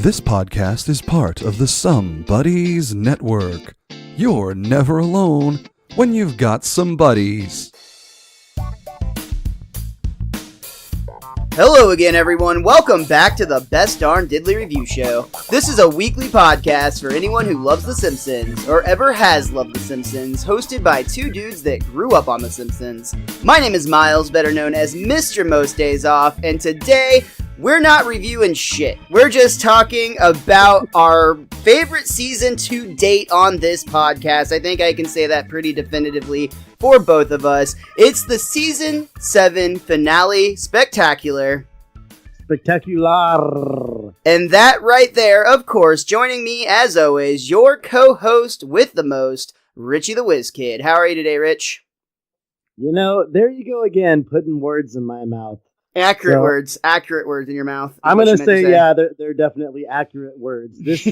This podcast is part of the Some Buddies Network. You're never alone when you've got some buddies. Hello again, everyone. Welcome back to the Best Darn Diddly Review Show. This is a weekly podcast for anyone who loves The Simpsons, or ever has loved The Simpsons, hosted by two dudes that grew up on The Simpsons. My name is Miles, better known as Mr. Most Days Off, and today, we're not reviewing shit. We're just talking about our favorite season to date on this podcast. I think I can say that pretty definitively for both of us. It's the Season 7 finale spectacular. Spectacular. And that right there, of course, joining me as always, your co-host with the most, Richie the Whiz Kid. How are you today, Rich? You know, there you go again, putting words in my mouth. Accurate words in your mouth. I'm going to say, yeah, they're definitely accurate words. This,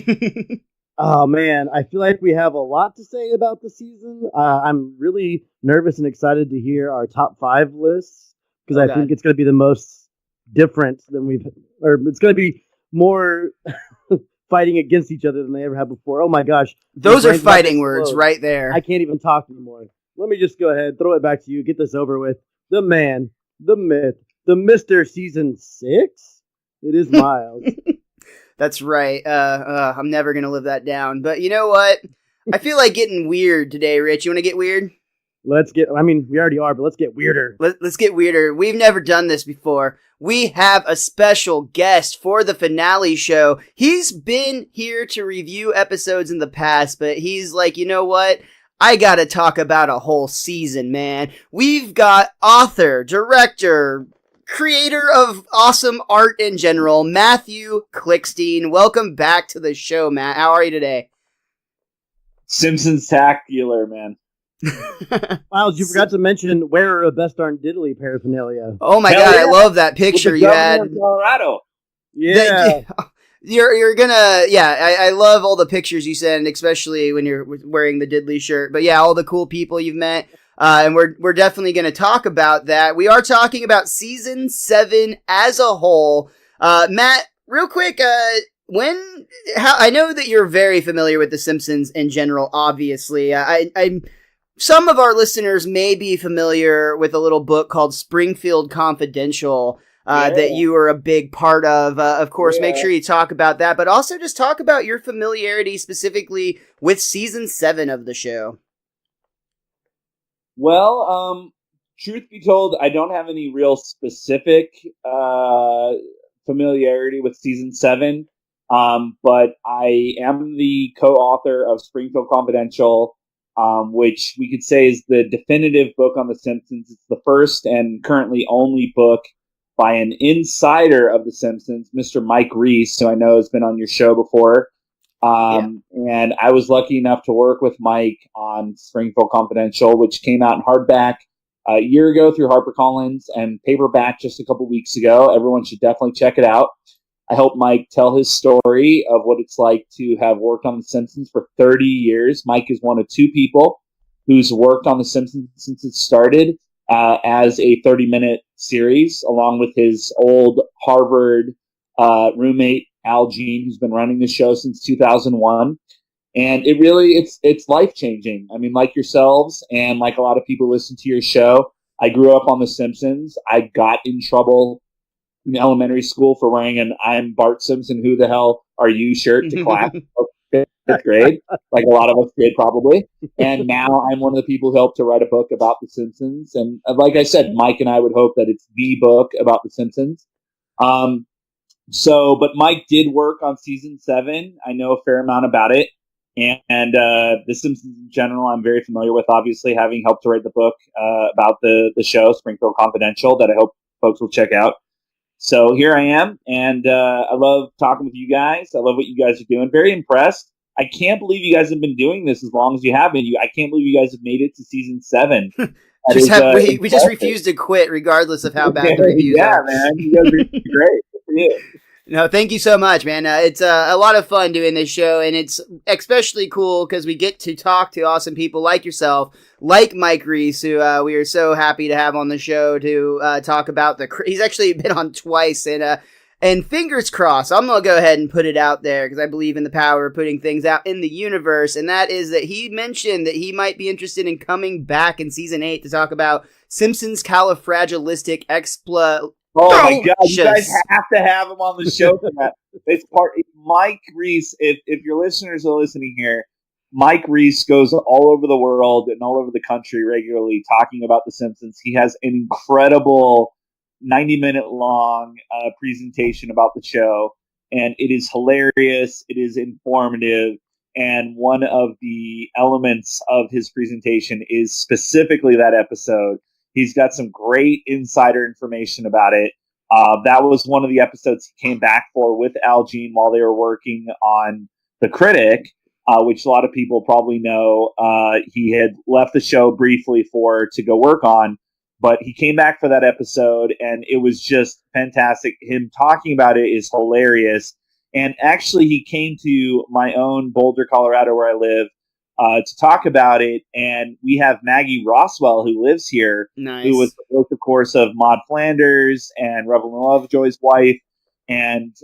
oh man, I feel like we have a lot to say about the season. I'm really nervous and excited to hear our top 5 lists, because I think it's going to be the most different than it's going to be more fighting against each other than they ever have before. Oh my gosh. Those are fighting words right there. I can't even talk anymore. Let me just go ahead, throw it back to you, get this over with. The man, the myth, the Mr. Season 6? It is Miles. That's right. I'm never going to live that down. But you know what? I feel like getting weird today, Rich. You want to get weird? We already are, but let's get weirder. Let's get weirder. We've never done this before. We have a special guest for the finale show. He's been here to review episodes in the past, but he's like, you know what? I gotta talk about a whole season, man. We've got author, director, creator of awesome art in general, Mathew Klickstein. Welcome back to the show, Matt. How are you today? Simpsons-tacular, man. Miles, you forgot to mention wearer of Best Darn Diddly paraphernalia. Oh my God, yeah. I love that picture you had. Of Colorado. Yeah. You're gonna, yeah, I love all the pictures you send, especially when you're wearing the Diddly shirt. But yeah, all the cool people you've met. And we're definitely going to talk about that. We are talking about Season 7 as a whole. Matt, real quick, I know that you're very familiar with The Simpsons in general, obviously. Some of our listeners may be familiar with a little book called Springfield Confidential, that you were a big part of. Of course, make sure you talk about that, but also just talk about your familiarity specifically with Season 7 of the show. Well, truth be told, I don't have any real specific familiarity with Season 7, but I am the co-author of Springfield Confidential, which we could say is the definitive book on The Simpsons. It's the first and currently only book by an insider of The Simpsons, Mr. Mike Reese, who I know has been on your show before. And I was lucky enough to work with Mike on Springfield Confidential, which came out in hardback a year ago through HarperCollins and paperback just a couple weeks ago. Everyone should definitely check it out. I helped Mike tell his story of what it's like to have worked on The Simpsons for 30 years. Mike is one of 2 people who's worked on The Simpsons since it started as a 30-minute series, along with his old Harvard roommate, Al Jean, who's been running the show since 2001. And it really, it's life-changing. I mean, like yourselves and like a lot of people listen to your show, I grew up on The Simpsons. I got in trouble in elementary school for wearing an I'm Bart Simpson, who the hell are you shirt to class in 5th grade, like a lot of us did probably. And now I'm one of the people who helped to write a book about The Simpsons. And like I said, Mike and I would hope that it's the book about The Simpsons. But Mike did work on Season 7. I know a fair amount about it. And The Simpsons in general, I'm very familiar with, obviously, having helped to write the book about the show, Springfield Confidential, that I hope folks will check out. So here I am, and I love talking with you guys. I love what you guys are doing. Very impressed. I can't believe you guys have been doing this as long as you have been. I can't believe you guys have made it to Season 7. We just refuse to quit, regardless of how bad the reviews are. Yeah, man. You guys are great. Good for you. No, thank you so much, man. It's a lot of fun doing this show, and it's especially cool because we get to talk to awesome people like yourself, like Mike Reese, who we are so happy to have on the show to talk about he's actually been on twice, and And fingers crossed, I'm going to go ahead and put it out there because I believe in the power of putting things out in the universe. And that is that he mentioned that he might be interested in coming back in season 8 to talk about Simpsons califragilistic Oh my God! You guys have to have him on the show for that. It's Mike Reese. If your listeners are listening here, Mike Reese goes all over the world and all over the country regularly talking about The Simpsons. He has an incredible 90-minute long presentation about the show, and it is hilarious. It is informative, and one of the elements of his presentation is specifically that episode. He's got some great insider information about it. That was one of the episodes he came back for with Al Jean while they were working on The Critic, which a lot of people probably know. He had left the show briefly to go work on, but he came back for that episode, and it was just fantastic. Him talking about it is hilarious. And actually, he came to my own Boulder, Colorado, where I live, to talk about it, and we have Maggie Roswell, who lives here, who was the voice, of course, of Maude Flanders and Reverend Lovejoy's wife, and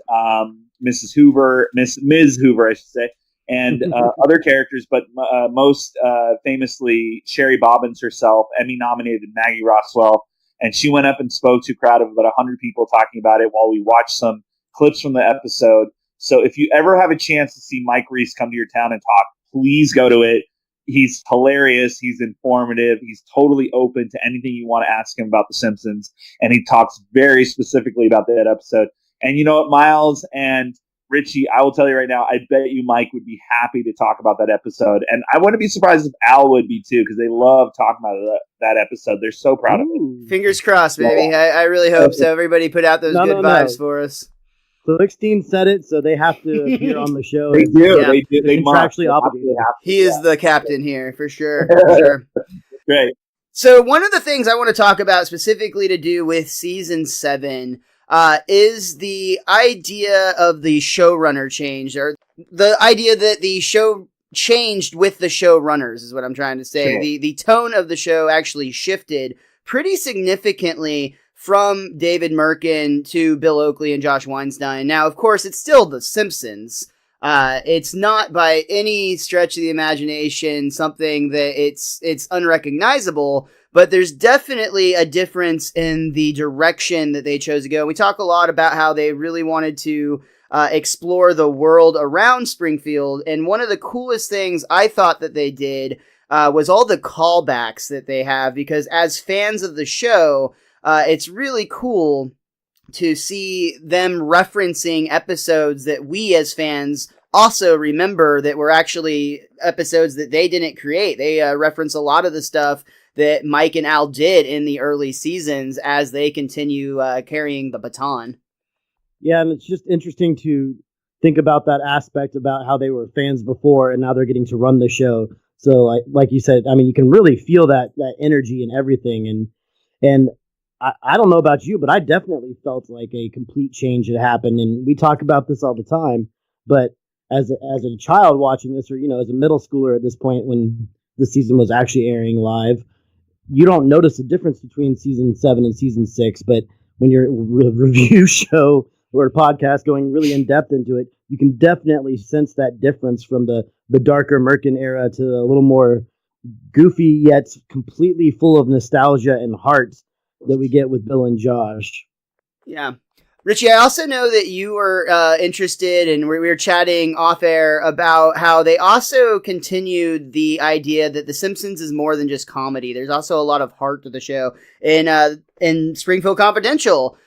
Ms. Hoover, I should say, and other characters, but most famously, Sherry Bobbins herself, Emmy-nominated Maggie Roswell, and she went up and spoke to a crowd of about 100 people talking about it while we watched some clips from the episode. So if you ever have a chance to see Mike Reese come to your town and talk, please go to it. He's hilarious. He's informative. He's totally open to anything you want to ask him about The Simpsons. And he talks very specifically about that episode. And you know what, Miles and Richie, I will tell you right now, I bet you Mike would be happy to talk about that episode. And I wouldn't be surprised if Al would be too, because they love talking about that episode. They're so proud of it. Fingers crossed, baby. I really hope so. Everybody put out those good vibes for us. Klickstein said it, so they have to appear on the show. They do. Yeah. They do. They contractually obligated. He is the captain here, for sure. For sure. Great. So one of the things I want to talk about specifically to do with season 7 is the idea of the showrunner change, or the idea that the show changed with the showrunners is what I'm trying to say. Sure. The tone of the show actually shifted pretty significantly from David Merkin to Bill Oakley and Josh Weinstein. Now, of course, it's still The Simpsons. It's not by any stretch of the imagination something that it's unrecognizable, but there's definitely a difference in the direction that they chose to go. We talk a lot about how they really wanted to explore the world around Springfield, and one of the coolest things I thought that they did was all the callbacks that they have, because as fans of the show, it's really cool to see them referencing episodes that we as fans also remember that were actually episodes that they didn't create. They reference a lot of the stuff that Mike and Al did in the early seasons as they continue carrying the baton. Yeah, and it's just interesting to think about that aspect about how they were fans before and now they're getting to run the show. So like you said, I mean, you can really feel that energy and everything. And I don't know about you, but I definitely felt like a complete change had happened. And we talk about this all the time, but as a child watching this, or, you know, as a middle schooler at this point when the season was actually airing live, you don't notice the difference between season 7 and season 6. But when you're a review show or a podcast going really in depth into it, you can definitely sense that difference from the darker Merkin era to a little more goofy, yet completely full of nostalgia and heart that we get with Bill and Josh. Yeah. Richie, I also know that you were interested, and we were chatting off air about how they also continued the idea that The Simpsons is more than just comedy. There's also a lot of heart to the show. In Springfield Confidential,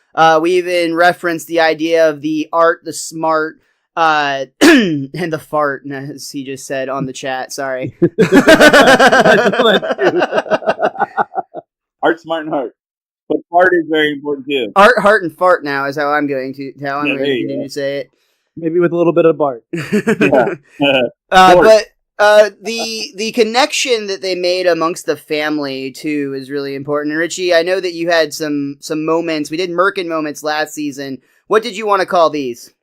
we even referenced the idea of the art, the smart, and the fart, as he just said on the chat. Sorry. Art, smart, and heart. But fart is very important too. Art, heart, and fart now is how I'm going to continue to say it. Maybe with a little bit of Bart. But the connection that they made amongst the family too is really important. And Richie, I know that you had some moments. We did Merkin moments last season. What did you want to call these?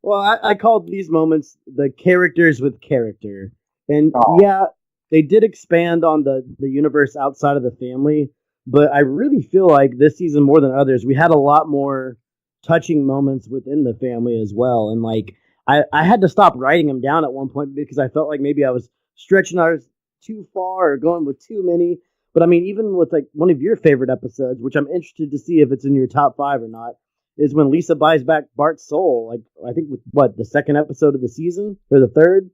Well, I called these moments the characters with character. And yeah, they did expand on the universe outside of the family. But I really feel like this season, more than others, we had a lot more touching moments within the family as well. And like I had to stop writing them down at one point because I felt like maybe I was stretching ours too far or going with too many. But I mean, even with like one of your favorite episodes, which I'm interested to see if it's in your top 5 or not, is when Lisa buys back Bart's soul. Like I think with the second episode of the season or the third,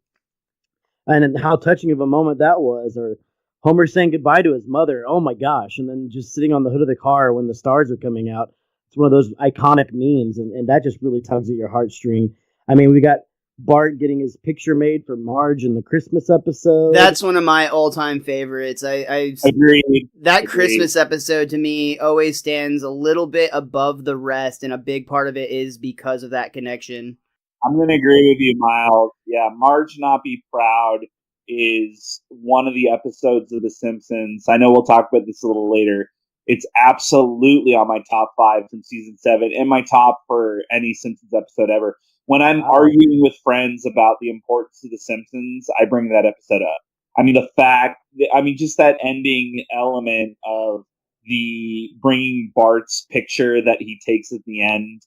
and then how touching of a moment that was. Or Homer saying goodbye to his mother. Oh my gosh! And then just sitting on the hood of the car when the stars are coming out. It's one of those iconic memes, and that just really tugs at your heartstring. I mean, we got Bart getting his picture made for Marge in the Christmas episode. That's one of my all-time favorites. I Agreed. That Agreed. Christmas episode to me always stands a little bit above the rest, and a big part of it is because of that connection. I'm going to agree with you, Miles. Yeah, Marge Not Be Proud is one of the episodes of The Simpsons. I know we'll talk about this a little later. It's absolutely on my top 5 from season 7 and my top for any Simpsons episode ever. When I'm arguing with friends about the importance of The Simpsons, I bring that episode up. I mean, just that ending element of the bringing Bart's picture that he takes at the end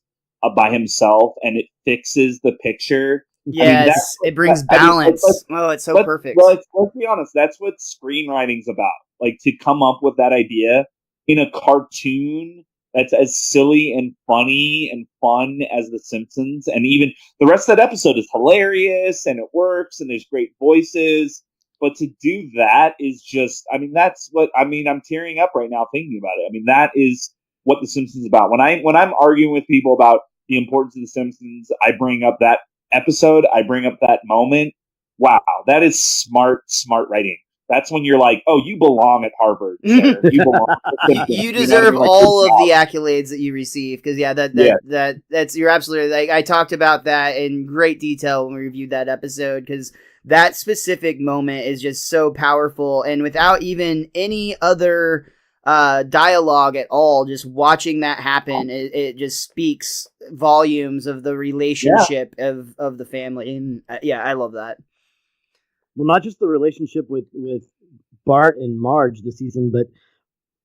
by himself, and it fixes the picture. Yes, it brings balance. It's so perfect. Let's be honest. That's what screenwriting's about. Like, to come up with that idea in a cartoon that's as silly and funny and fun as The Simpsons. And even the rest of that episode is hilarious and it works and there's great voices. But to do that is just, I'm tearing up right now thinking about it. I mean, that is what The Simpsons is about. When I'm arguing with people about the importance of The Simpsons, I bring up that episode. I bring up that moment. Wow, that is smart writing. That's when you're like, oh, you belong at Harvard, sir. You belong. You deserve all of the accolades that you receive, because that's you're absolutely like, I talked about that in great detail when we reviewed that episode, because that specific moment is just so powerful, and without even any other dialogue at all, just watching that happen, it just speaks volumes of the relationship of the family, and I love that. Well, not just the relationship with Bart and Marge this season, but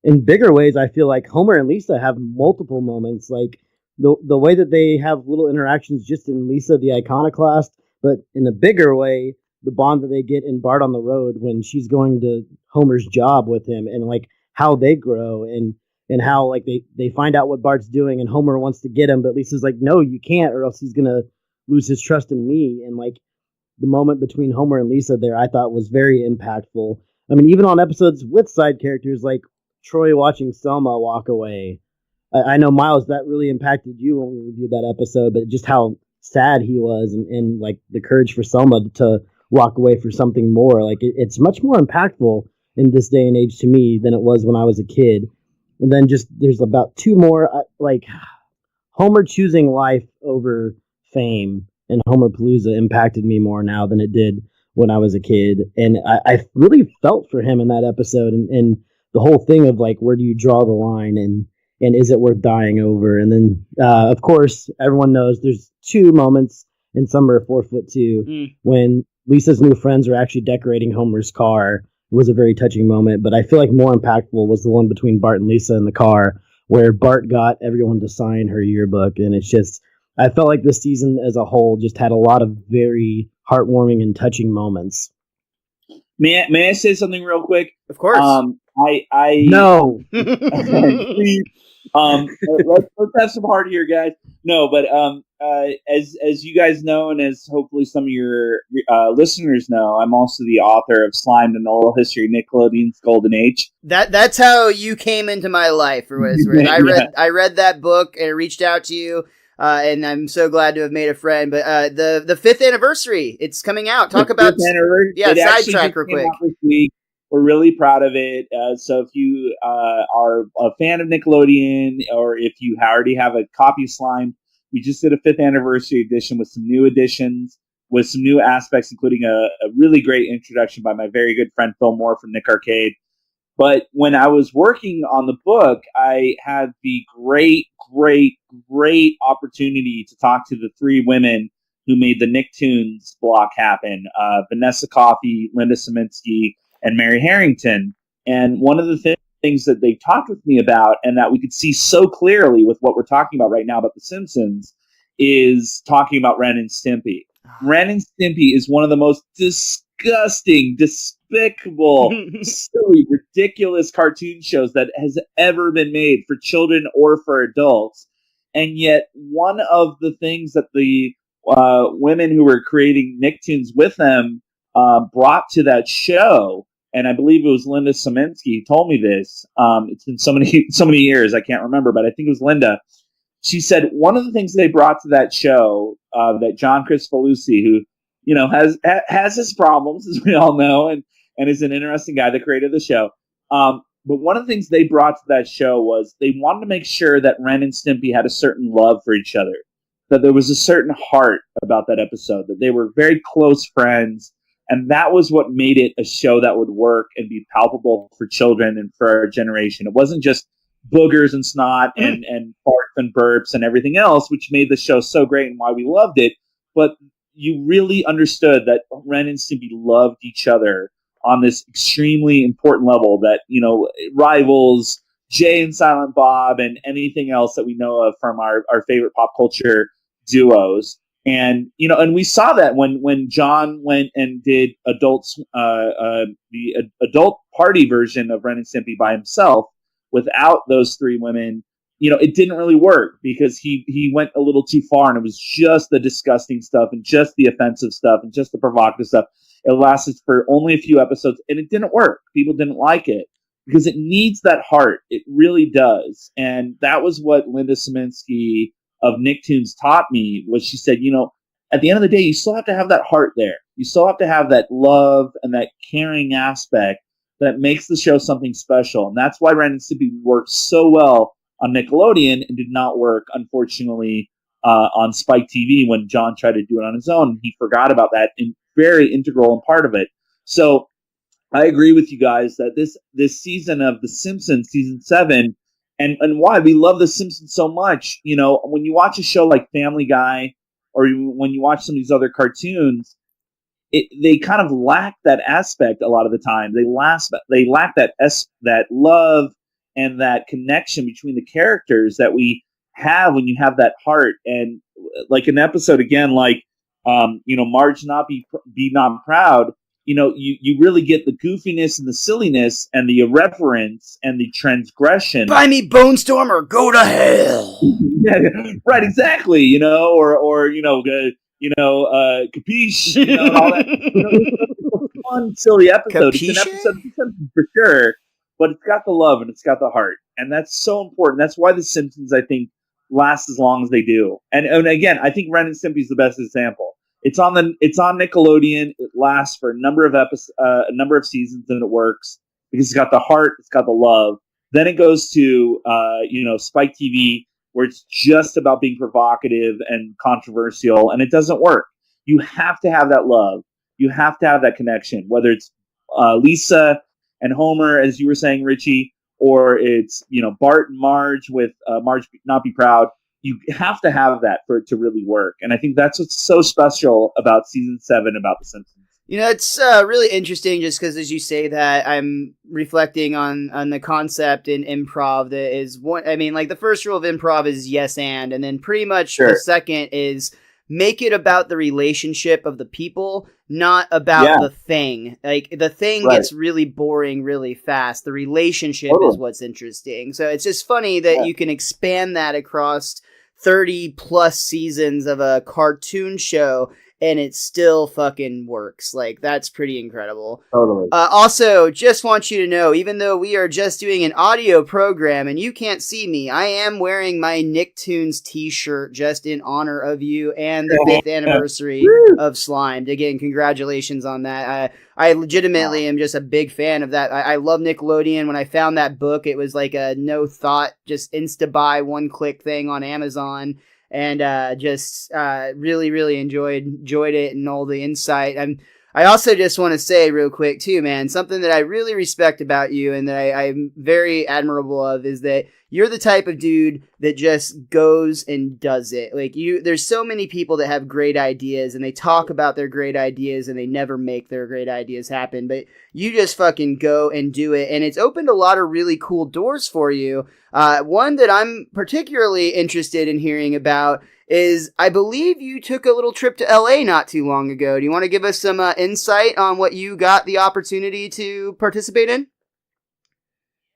in bigger ways, I feel like Homer and Lisa have multiple moments. Like the way that they have little interactions just in Lisa the Iconoclast, but in a bigger way, the bond that they get in Bart on the Road when she's going to Homer's job with him, and like how they grow and how like they find out what Bart's doing and Homer wants to get him, but Lisa's like, no, you can't, or else he's gonna lose his trust in me. And like the moment between Homer and Lisa there, I thought was very impactful. I mean, even on episodes with side characters like Troy watching Selma walk away. I know, Miles, that really impacted you when we reviewed that episode, but just how sad he was and like the courage for Selma to walk away for something more. Like it's much more impactful in this day and age to me than it was when I was a kid. And then just there's about 2 more, like Homer choosing life over fame and Homerpalooza impacted me more now than it did when I was a kid. And I really felt for him in that episode, and the whole thing of like, where do you draw the line, and is it worth dying over? And then, of course, everyone knows there's 2 moments in Summer of 4'2" when Lisa's new friends are actually decorating Homer's car. It was a very touching moment, but I feel like more impactful was the one between Bart and Lisa in the car, where Bart got everyone to sign her yearbook. And it's just, I felt like this season as a whole just had a lot of very heartwarming and touching moments. May I say something real quick? Of course. No. Please. Let's have some heart here, guys. No, but as you guys know, and as hopefully some of your listeners know, I'm also the author of Slime: The Oral History of Nickelodeon's Golden Age. That's how you came into my life, Riz. I read that book and reached out to you. And I'm so glad to have made a friend. But the 5th anniversary, it's coming out. Talk about sidetrack real quick. We're really proud of it. So if you are a fan of Nickelodeon, or if you already have a copy of Slime, we just did a 5th anniversary edition with some new additions, with some new aspects, including a really great introduction by my very good friend Phil Moore from Nick Arcade. But when I was working on the book, I had the great opportunity to talk to the 3 women who made the Nicktoons block happen, Vanessa Coffey, Linda Saminsky, and Mary Harrington. And one of the things that they talked with me about and that we could see so clearly with what we're talking about right now about The Simpsons is talking about Ren and Stimpy. Ren and Stimpy is one of the most disgusting, despicable, silly, ridiculous cartoon shows that has ever been made for children or for adults. And yet one of the things that the women who were creating Nicktoons with them brought to that show, and I believe it was Linda Saminsky told me this. It's been so many years, I can't remember, but I think it was Linda. She said one of the things they brought to that show, that John Cristofalusi, who has his problems, as we all know, and is an interesting guy that created the show. But one of the things they brought to that show was they wanted to make sure that Ren and Stimpy had a certain love for each other, that there was a certain heart about that episode, that they were very close friends. And that was what made it a show that would work and be palpable for children and for our generation. It wasn't just boogers and snot and farts and burps and everything else, which made the show so great and why we loved it. But you really understood that Ren and Stimpy loved each other on this extremely important level that, rivals Jay and Silent Bob and anything else that we know of from our favorite pop culture duos. And, and we saw that when John went and did the adult party version of Ren and Stimpy by himself without those three women, it didn't really work because he went a little too far and it was just the disgusting stuff and just the offensive stuff and just the provocative stuff. It lasted for only a few episodes and it didn't work. People didn't like it because it needs that heart. It really does. And that was what Linda Saminsky of Nicktoons taught me, was she said, at the end of the day, you still have to have that heart there. You still have to have that love and that caring aspect that makes the show something special. And that's why Ren and Stimpy worked so well on Nickelodeon and did not work, unfortunately, on Spike TV when John tried to do it on his own. He forgot about that and very integral and part of it. So I agree with you guys that this season of The Simpsons, season 7, and why we love The Simpsons so much, when you watch a show like Family Guy or when you watch some of these other cartoons, they kind of lack that aspect a lot of the time. They lack that love and that connection between the characters that we have when you have that heart. And like an episode again, like Marge Not Be Not Proud. You really get the goofiness and the silliness and the irreverence and the transgression. Buy me Bone Storm or go to hell. Yeah, right, exactly. Capiche, and all that. It's a fun, silly episode. Capiche? It's an episode of The Simpsons for sure, but it's got the love and it's got the heart, and that's so important. That's why The Simpsons, I think, last as long as they do. And again, I think Ren and Stimpy is the best example. It's on Nickelodeon. It lasts for a number of seasons, and it works because it's got the heart, it's got the love. Then it goes to Spike TV, where it's just about being provocative and controversial, and it doesn't work. You have to have that love. You have to have that connection, whether it's Lisa and Homer, as you were saying, Richie, or it's Bart and Marge with Marge Not Be Proud. You have to have that for it to really work. And I think that's what's so special about season 7 about The Simpsons. It's really interesting just because as you say that, I'm reflecting on the concept in improv that is the first rule of improv is yes and then pretty much Sure. The second is make it about the relationship of the people, not about the thing. Like the thing gets really boring really fast. The relationship is what's interesting. So it's just funny that you can expand that across 30 plus seasons of a cartoon show and it still fucking works. Like, that's pretty incredible. Totally. Also, just want you to know, even though we are just doing an audio program and you can't see me, I am wearing my Nicktoons t-shirt just in honor of you and the 5th anniversary of Slimed. Again, congratulations on that. I legitimately am just a big fan of that. I love Nickelodeon. When I found that book, it was like a no thought, just insta-buy, one-click thing on Amazon. And really, really enjoyed it and all the insight. I also just want to say real quick too, man, something that I really respect about you and that I'm very admirable of is that you're the type of dude that just goes and does it. Like there's so many people that have great ideas and they talk about their great ideas and they never make their great ideas happen, but you just fucking go and do it. And it's opened a lot of really cool doors for you. One that I'm particularly interested in hearing about is I believe you took a little trip to LA not too long ago. Do you want to give us some insight on what you got the opportunity to participate in?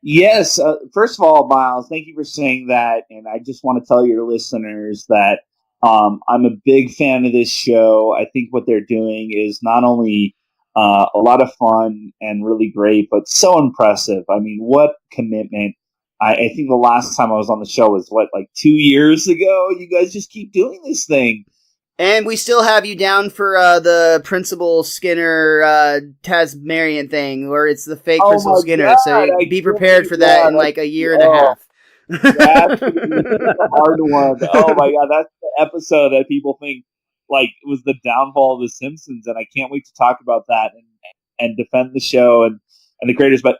Yes. First of all, Miles, thank you for saying that. And I just want to tell your listeners that I'm a big fan of this show. I think what they're doing is not only a lot of fun and really great, but so impressive. I mean, what commitment. I think the last time I was on the show was, 2 years ago? You guys just keep doing this thing. And we still have you down for the Principal Skinner Tasmanian thing, where it's the fake Principal Skinner. God, so be prepared for that in like a year and a half. That's the hard one. Oh my God, that's the episode that people think like it was the downfall of The Simpsons, and I can't wait to talk about that and defend the show and the creators. But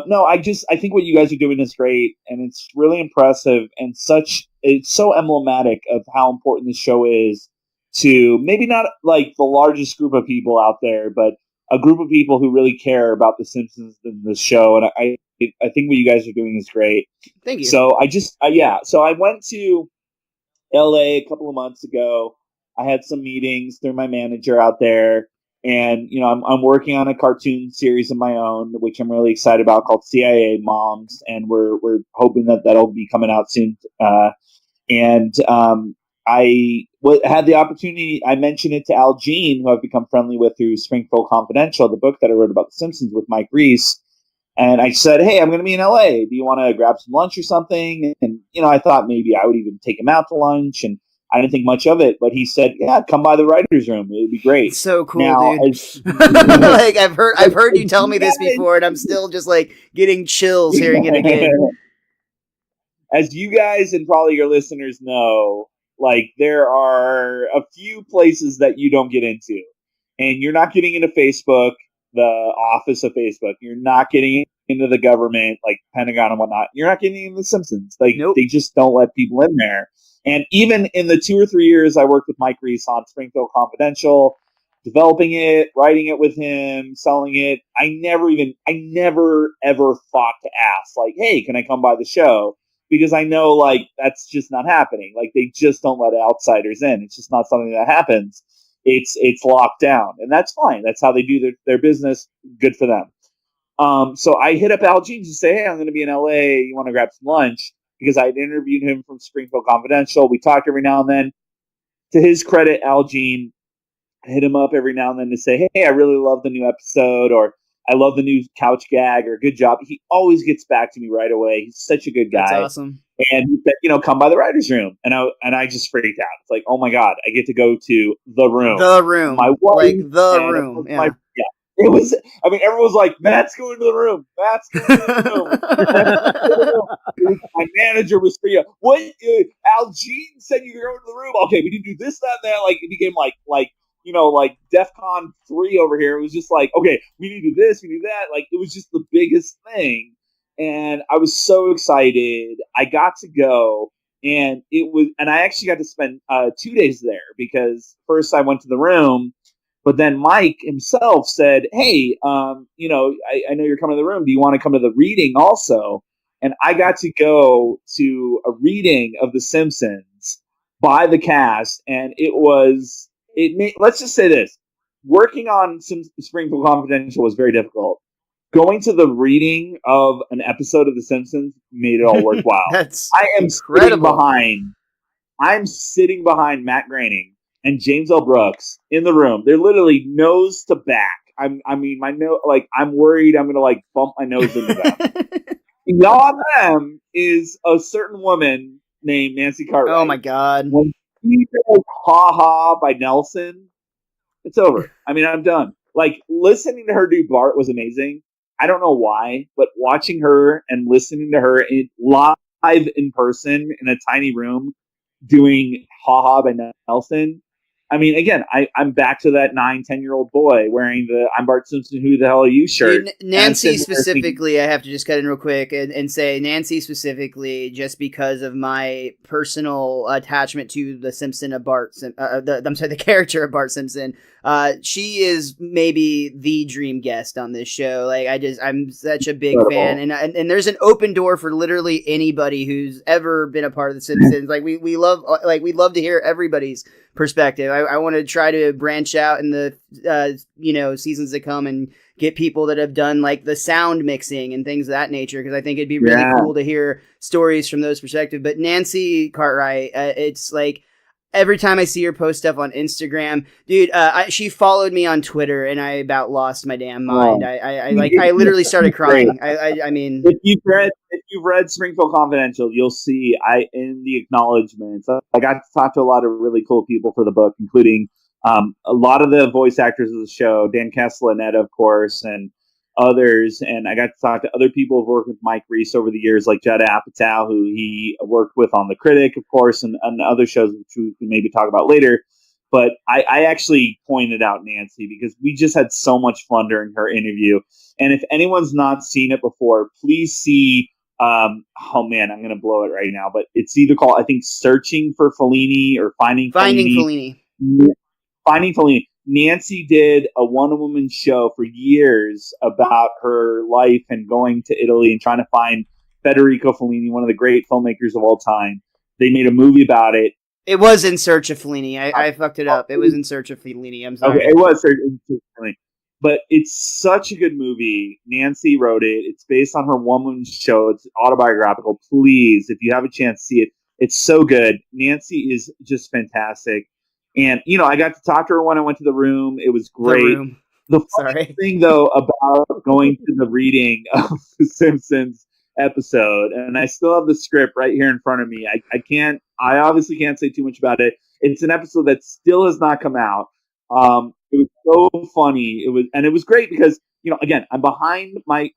no, I think what you guys are doing is great, and it's really impressive, and it's so emblematic of how important this show is to maybe not like the largest group of people out there, but a group of people who really care about The Simpsons and the show. And I think what you guys are doing is great. Thank you. So so I went to LA a couple of months ago. I had some meetings through my manager out there. And, I'm working on a cartoon series of my own, which I'm really excited about, called CIA Moms. And we're hoping that that'll be coming out soon. I had the opportunity, I mentioned it to Al Jean, who I've become friendly with through Springfield Confidential, the book that I wrote about The Simpsons with Mike Reese. And I said, hey, I'm going to be in LA. Do you want to grab some lunch or something? And, I thought maybe I would even take him out to lunch. And I didn't think much of it, but he said, yeah, come by the writer's room. It would be great. So cool, now, dude. Like I've heard you tell me this before, and I'm still just like getting chills hearing it again. As you guys and probably your listeners know, like there are a few places that you don't get into, and you're not getting into Facebook, the office of Facebook. You're not getting into the government, like Pentagon and whatnot. You're not getting into The Simpsons. Like nope. They just don't let people in there. And even in the 2 or 3 years I worked with Mike Reese on Springfield Confidential, developing it, writing it with him, selling it, I never ever thought to ask, like, hey, can I come by the show? Because I know, like, that's just not happening. Like, they just don't let outsiders in. It's just not something that happens. It's locked down. And that's fine. That's how they do their business. Good for them. So I hit up Al Jean to say, hey, I'm going to be in LA. You want to grab some lunch? Because I had interviewed him from Springfield Confidential. We talked every now and then. To his credit, Al Jean, I hit him up every now and then to say, hey, I really love the new episode, or I love the new couch gag, or good job. He always gets back to me right away. He's such a good guy. That's awesome. And he said, come by the writer's room. And I just freaked out. It's like, oh my God, I get to go to the room. The room. My wife, like the room. Yeah. It was, everyone was like, Matt's going to the room. Matt's going to the room. My manager was freaking out. What? Al Jean said you were going to the room. Okay, we need to do this, that, and that. Like, it became like DEFCON 3 over here. It was just like, okay, we need to do this, we need that. Like, it was just the biggest thing. And I was so excited. I got to go. And I actually got to spend 2 days there, because first I went to the room. But then Mike himself said, hey, I know you're coming to the room. Do you want to come to the reading also? And I got to go to a reading of The Simpsons by the cast. And let's just say this. Working on Springfield Confidential was very difficult. Going to the reading of an episode of The Simpsons made it all worthwhile. That's I am incredible. I'm sitting behind Matt Groening and James L. Brooks in the room. They're literally nose to back. My nose, like, I'm worried I'm gonna like bump my nose into them. Beyond them is a certain woman named Nancy Cartwright. Oh my God! When she goes "Ha Ha" by Nelson, it's over. I'm done. Like, listening to her do Bart was amazing. I don't know why, but watching her and listening to her live in person in a tiny room doing "Ha Ha" by Nelson I mean, again, I'm back to that 9-10-year-old boy wearing the "I'm Bart Simpson, who the hell are you" shirt. Dude, Nancy specifically, I have to just cut in real quick and say Nancy specifically, just because of my personal attachment to the Simpson of the character of Bart Simpson. She is maybe the dream guest on this show. Like, I'm such a big fan, and there's an open door for literally anybody who's ever been a part of the Simpsons. Like, we love to hear everybody's perspective. I want to try to branch out in the seasons to come and get people that have done like the sound mixing and things of that nature, because I think it'd be really cool to hear stories from those perspectives. But Nancy Cartwright, it's like every time I see her post stuff on Instagram, dude, she followed me on Twitter and I about lost my damn mind. I literally started crying. I mean, if you've read Springfield Confidential, you'll see in the acknowledgments, I got to talk to a lot of really cool people for the book, including a lot of the voice actors of the show, Dan Castellaneta, of course, and others. And I got to talk to other people who've worked with Mike Reiss over the years, like Judd Apatow, who he worked with on The Critic, of course, and other shows, which we can maybe talk about later. But I actually pointed out Nancy because we just had so much fun during her interview. And if anyone's not seen it before, please see. Oh man, I'm going to blow it right now, but it's either called, I think, Searching for Fellini or Finding Fellini. Finding Fellini. Nancy did a one-woman show for years about her life and going to Italy and trying to find Federico Fellini, one of the great filmmakers of all time. They made a movie about it. It was In Search of Fellini. I fucked it up. It was In Search of Fellini. I'm sorry. Okay, it was In Search of Fellini. But it's such a good movie. Nancy wrote it. It's based on her one-woman show. It's autobiographical. Please, if you have a chance to see it, it's so good. Nancy is just fantastic. And, I got to talk to her when I went to the room. It was great. The funny thing, though, about going to the reading of The Simpsons episode, and I still have the script right here in front of me. I obviously can't say too much about it. It's an episode that still has not come out. It was so funny. It was great because, again, I'm behind my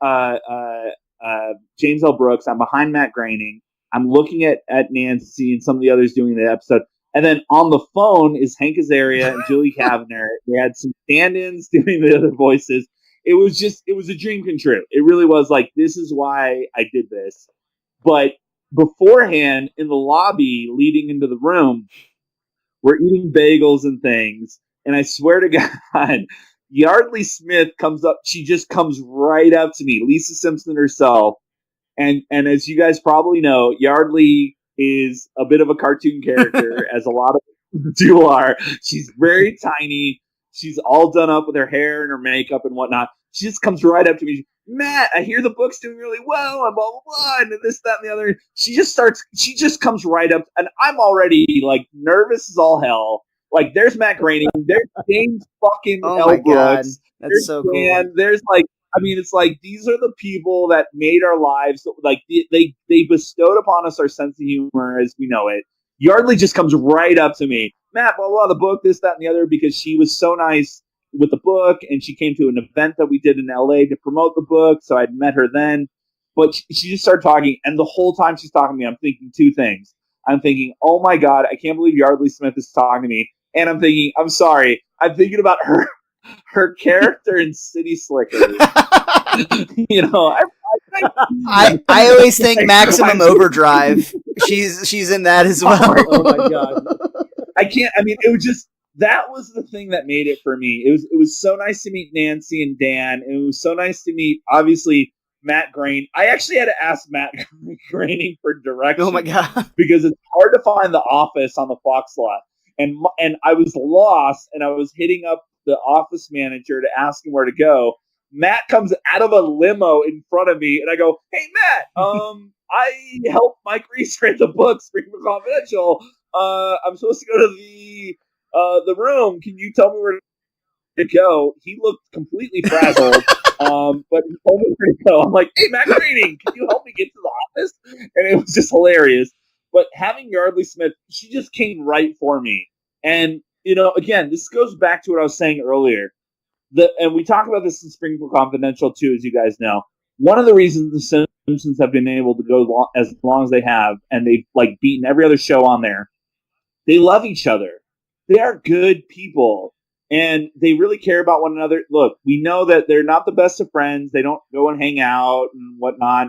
James L. Brooks. I'm behind Matt Groening. I'm looking at Nancy and some of the others doing the episode. And then on the phone is Hank Azaria and Julie Kavner. They had some stand-ins doing the other voices. It was a dream come true. It really was like, this is why I did this. But beforehand, in the lobby leading into the room, we're eating bagels and things. And I swear to God, Yardley Smith comes up. She just comes right up to me, Lisa Simpson herself. And as you guys probably know, Yardley is a bit of a cartoon character, as a lot of people are. She's very tiny. She's all done up with her hair and her makeup and whatnot. She just comes right up to me. Matt, I hear the book's doing really well, and blah, blah, blah, and this, that, and the other. She just comes right up, and I'm already, like, nervous as all hell. Like, there's Matt Groening, there's James fucking L. Brooks. God. That's so cool. And there's, like, it's like, these are the people that made our lives, like, they bestowed upon us our sense of humor as we know it. Yardley just comes right up to me. Matt, blah, blah, the book, this, that, and the other, because she was so nice with the book, and she came to an event that we did in LA to promote the book, so I'd met her then. But she just started talking, and the whole time she's talking to me, I'm thinking two things. I'm thinking, oh my God, I can't believe Yardley Smith is talking to me. And I'm thinking, I'm sorry, I'm thinking about her character in City Slickers. I always think Maximum Overdrive. She's in that as well. Oh my God. It was just, that was the thing that made it for me. It was so nice to meet Nancy and Dan. And it was so nice to meet, obviously, Matt Groening. I actually had to ask Matt Groening for directions. Oh my God. Because it's hard to find the office on the Fox lot. And I was lost, and I was hitting up the office manager to ask him where to go. Matt comes out of a limo in front of me, and I go, "Hey, Matt, I helped Mike Reiss write the book, Springfield Confidential. I'm supposed to go to the room. Can you tell me where to go?" He looked completely frazzled, but he told me where to go. I'm like, "Hey, Matt Groening, can you help me get to the office?" And it was just hilarious. But having Yardley Smith, she just came right for me. And, again, this goes back to what I was saying earlier. And we talk about this in Springfield Confidential, too, as you guys know. One of the reasons the Simpsons have been able to go as long as they have, and they've, beaten every other show on there, they love each other. they are good people. And they really care about one another. Look, we know that they're not the best of friends. They don't go and hang out and whatnot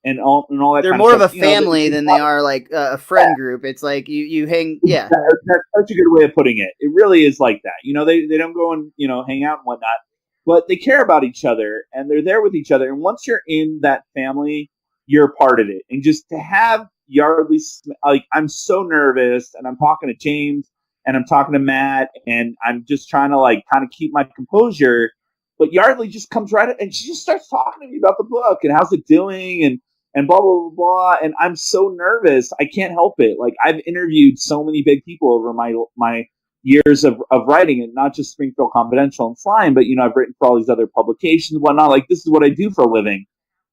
and all that They're kind more of of stuff. a family than they are like a friend group. It's like you hang, yeah. That's such a good way of putting it. It really is like that. They don't go and, hang out and whatnot, but they care about each other and they're there with each other. And once you're in that family, you're a part of it. And just to have Yardley, like, I'm so nervous, and I'm talking to James and I'm talking to Matt, and I'm just trying to like kind of keep my composure. But Yardley just comes right and she just starts talking to me about the book and how's it doing and blah, blah, blah, blah. And I'm so nervous. I can't help it. Like, I've interviewed so many big people over my years of writing, and not just Springfield Confidential and Slime, but, I've written for all these other publications and whatnot. Like, this is what I do for a living.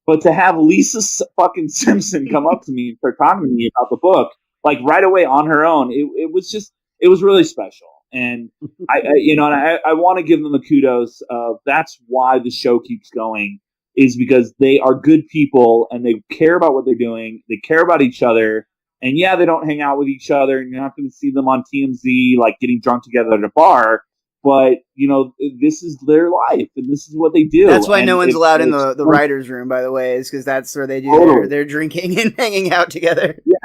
But to have Lisa fucking Simpson come up to me and start talking to me about the book, like right away on her own, it was really special. And I want to give them the kudos. That's why the show keeps going, is because they are good people and they care about what they're doing. They care about each other. And yeah, they don't hang out with each other, and you're not going to see them on TMZ like getting drunk together at a bar. But, this is their life, and this is what they do. That's why no one's allowed in the writer's room, by the way, is because that's where they do their drinking and hanging out together. Yeah.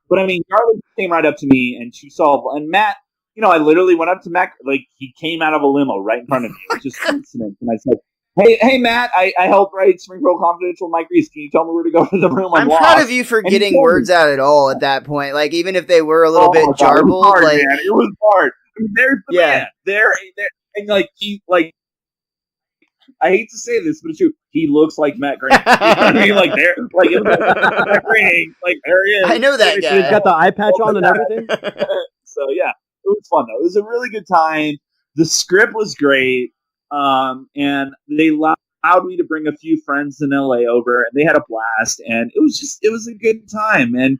But, I mean, Charlie came right up to me, and she saw, and Matt, I literally went up to Matt, like, he came out of a limo right in front of me. It was just coincidence. And I said, Hey, Matt, I helped write Springfield Confidential with Mike Reese. Can you tell me where to go to the room? I'm proud of you for getting words out at all at that point. Like, even if they were a little bit jarbled. It was hard, like, man. It was hard. I mean, there's the man. There, and like, he, like, I hate to say this, but it's true. He looks like Matt Groening. You know what I mean? Like, there, like, Matt Groening, like, there he is. I know that guy. He's got the eye patch on and everything. So, yeah, it was fun, though. It was a really good time. The script was great. And they allowed me to bring a few friends in LA over, and they had a blast, and it was a good time. And,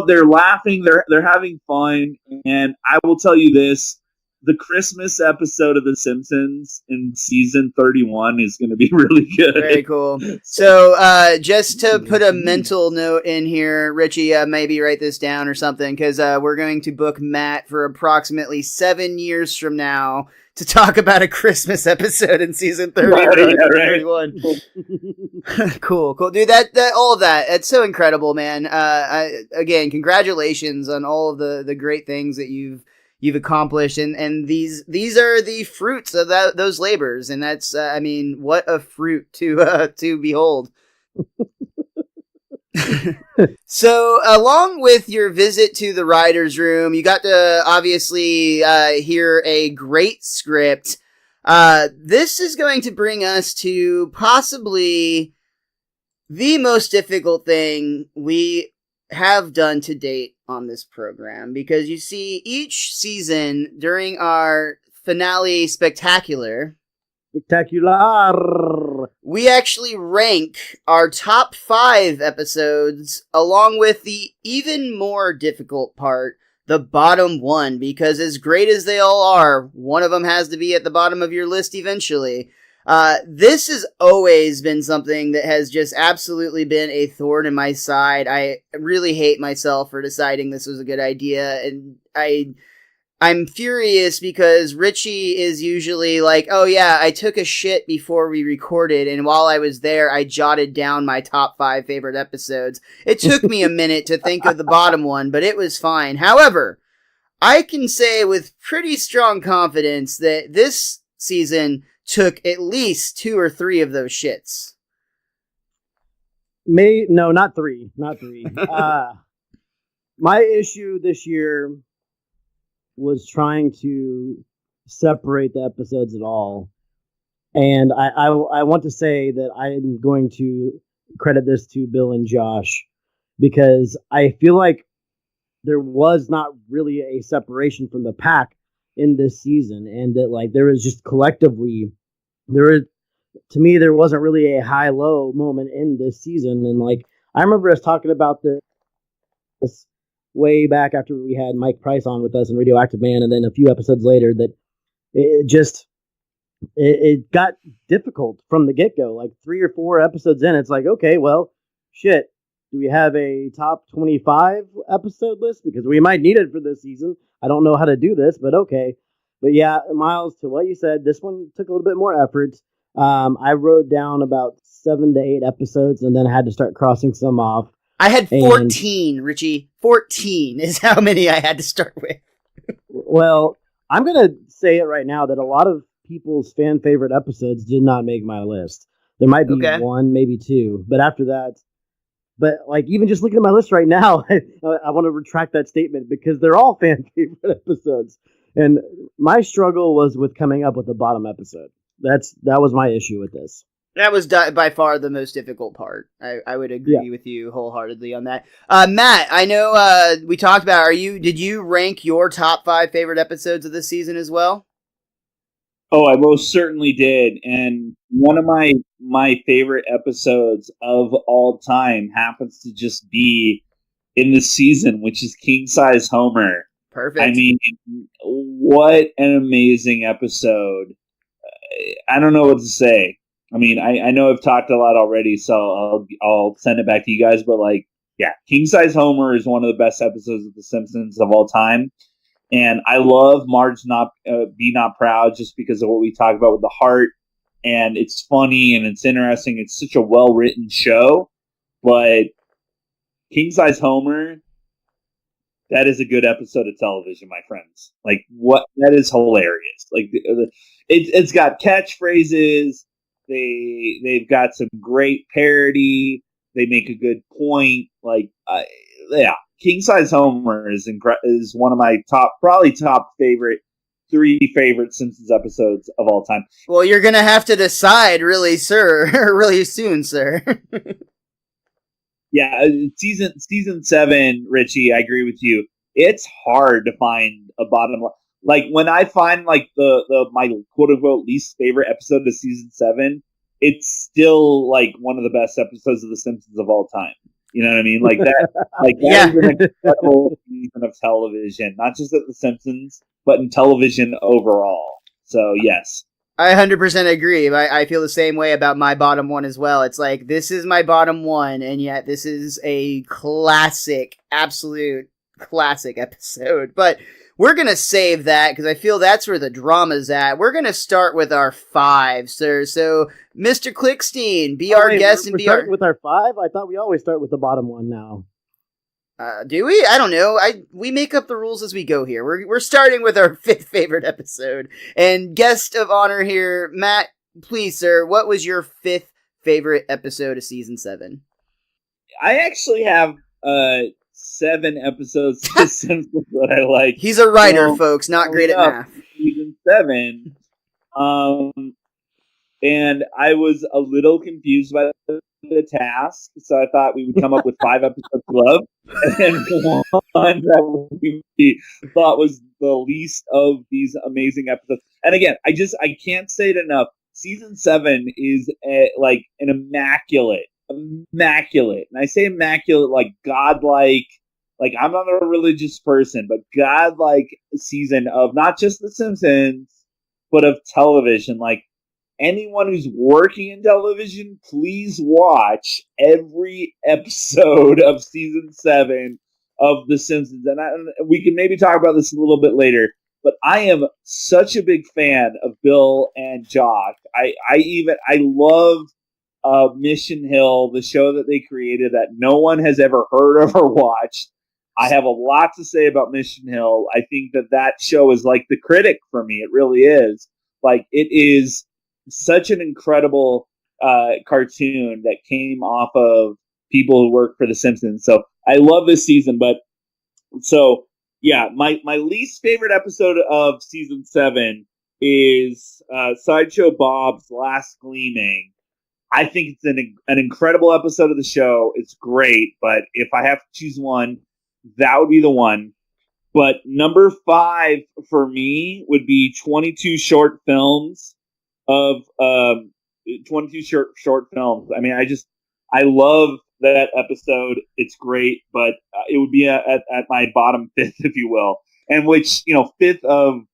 they're laughing, they're having fun. And I will tell you this, the Christmas episode of The Simpsons in season 31 is going to be really good. Very cool. So, just to put a mental note in here, Richie, maybe write this down or something, because we're going to book Matt for approximately 7 years from now to talk about a Christmas episode in season 31. Cool. Dude, that all of that, it's so incredible, man. Again, congratulations on all of the great things that you've accomplished, and these are the fruits of those labors, and that's I mean, what a fruit to behold. So, along with your visit to the writer's room, you got to obviously hear a great script. This is going to bring us to possibly the most difficult thing we have done to date on this program, because you see, each season during our finale spectacular, we actually rank our top 5 episodes along with the even more difficult part, the bottom 1, because as great as they all are, one of them has to be at the bottom of your list eventually. This has always been something that has just absolutely been a thorn in my side. I really hate myself for deciding this was a good idea, and I'm furious because Richie is usually like, oh yeah, I took a shit before we recorded, and while I was there, I jotted down my top 5 favorite episodes. It took me a minute to think of the bottom one, but it was fine. However, I can say with pretty strong confidence that this season took at least 2 or 3 of those shits. No, not 3. Not 3. My issue this year was trying to separate the episodes at all. And I want to say that I'm going to credit this to Bill and Josh, because I feel like there was not really a separation from the pack in this season, and that like there was just collectively to me there wasn't really a high-low moment in this season. And like I remember us talking about this way back after we had Mike Price on with us in Radioactive Man, and then a few episodes later that it got difficult from the get-go. Like 3 or 4 episodes in, it's like, okay, well, shit, Do we have a top 25 episode list? Because we might need it for this season. I don't know how to do this, but okay. But yeah, Miles, to what you said, this one took a little bit more effort. I wrote down about 7 to 8 episodes and then had to start crossing some off. I had 14, Richie. 14 is how many I had to start with. Well, I'm going to say it right now that a lot of people's fan favorite episodes did not make my list. There might be one, maybe two, but after that, but like even just looking at my list right now, I want to retract that statement because they're all fan favorite episodes. And my struggle was with coming up with the bottom episode. That was my issue with this. That was by far the most difficult part. I would agree with you wholeheartedly on that. Matt, I know we talked about. Did you rank your top 5 favorite episodes of this season as well? Oh, I most certainly did. And one of my favorite episodes of all time happens to just be in the season, which is King Size Homer. Perfect. I mean, what an amazing episode. I don't know what to say. I mean, I know I've talked a lot already, so I'll send it back to you guys. But King Size Homer is one of the best episodes of The Simpsons of all time. And I love Marge Be Not Proud just because of what we talk about with the heart. And it's funny and it's interesting. It's such a well-written show. But King Size Homer, that is a good episode of television, my friends. That is hilarious. It's got catchphrases. They've got some great parody. They make a good point. King Size Homer is one of my top 3 favorite Simpsons episodes of all time. Well, you're gonna have to decide, really, sir, really soon, sir. Yeah, season 7, Richie. I agree with you. It's hard to find a bottom line. Like when I find my quote unquote least favorite episode of season 7, it's still one of the best episodes of The Simpsons of all time. You know what I mean? That is an incredible season of television, not just at The Simpsons, but in television overall. So yes. I 100% agree. I feel the same way about my bottom one as well. It's this is my bottom one, and yet this is a classic, absolute classic episode. But we're going to save that because I feel that's where the drama's at. We're going to start with our 5, sir. So, Mr. Klickstein, be our guest and be our... with our 5? I thought we always start with the bottom one now. Do we? I don't know. We make up the rules as we go here. We're starting with our 5th favorite episode. And guest of honor here, Matt, please, sir, what was your 5th favorite episode of season 7? I actually have 7 episodes of The Simpsons that I like. He's a writer, folks, not great at math. Season 7. And I was a little confused by the task, so I thought we would come up with 5 episodes of love, and one that we thought was the least of these amazing episodes. And again, I can't say it enough. Season 7 is an immaculate, and I say immaculate like godlike. I'm not a religious person, but godlike season of not just The Simpsons, but of television. Anyone who's working in television, please watch every episode of season 7 of The Simpsons. And we can maybe talk about this a little bit later, but I am such a big fan of Bill and Jock. I love Mission Hill, the show that they created that no one has ever heard of or watched. I have a lot to say about Mission Hill. I think that show is like The Critic for me. It really is. It is such an incredible cartoon that came off of people who work for The Simpsons. So I love this season. But so yeah, my least favorite episode of season 7 is Sideshow Bob's Last Gleaming. I think it's an incredible episode of the show. It's great, but if I have to choose one, that would be the one. But number 5 for me would be 22 short films of 22 short films. I mean, I love that episode. It's great, but it would be at my bottom 5th, if you will, and which 5th of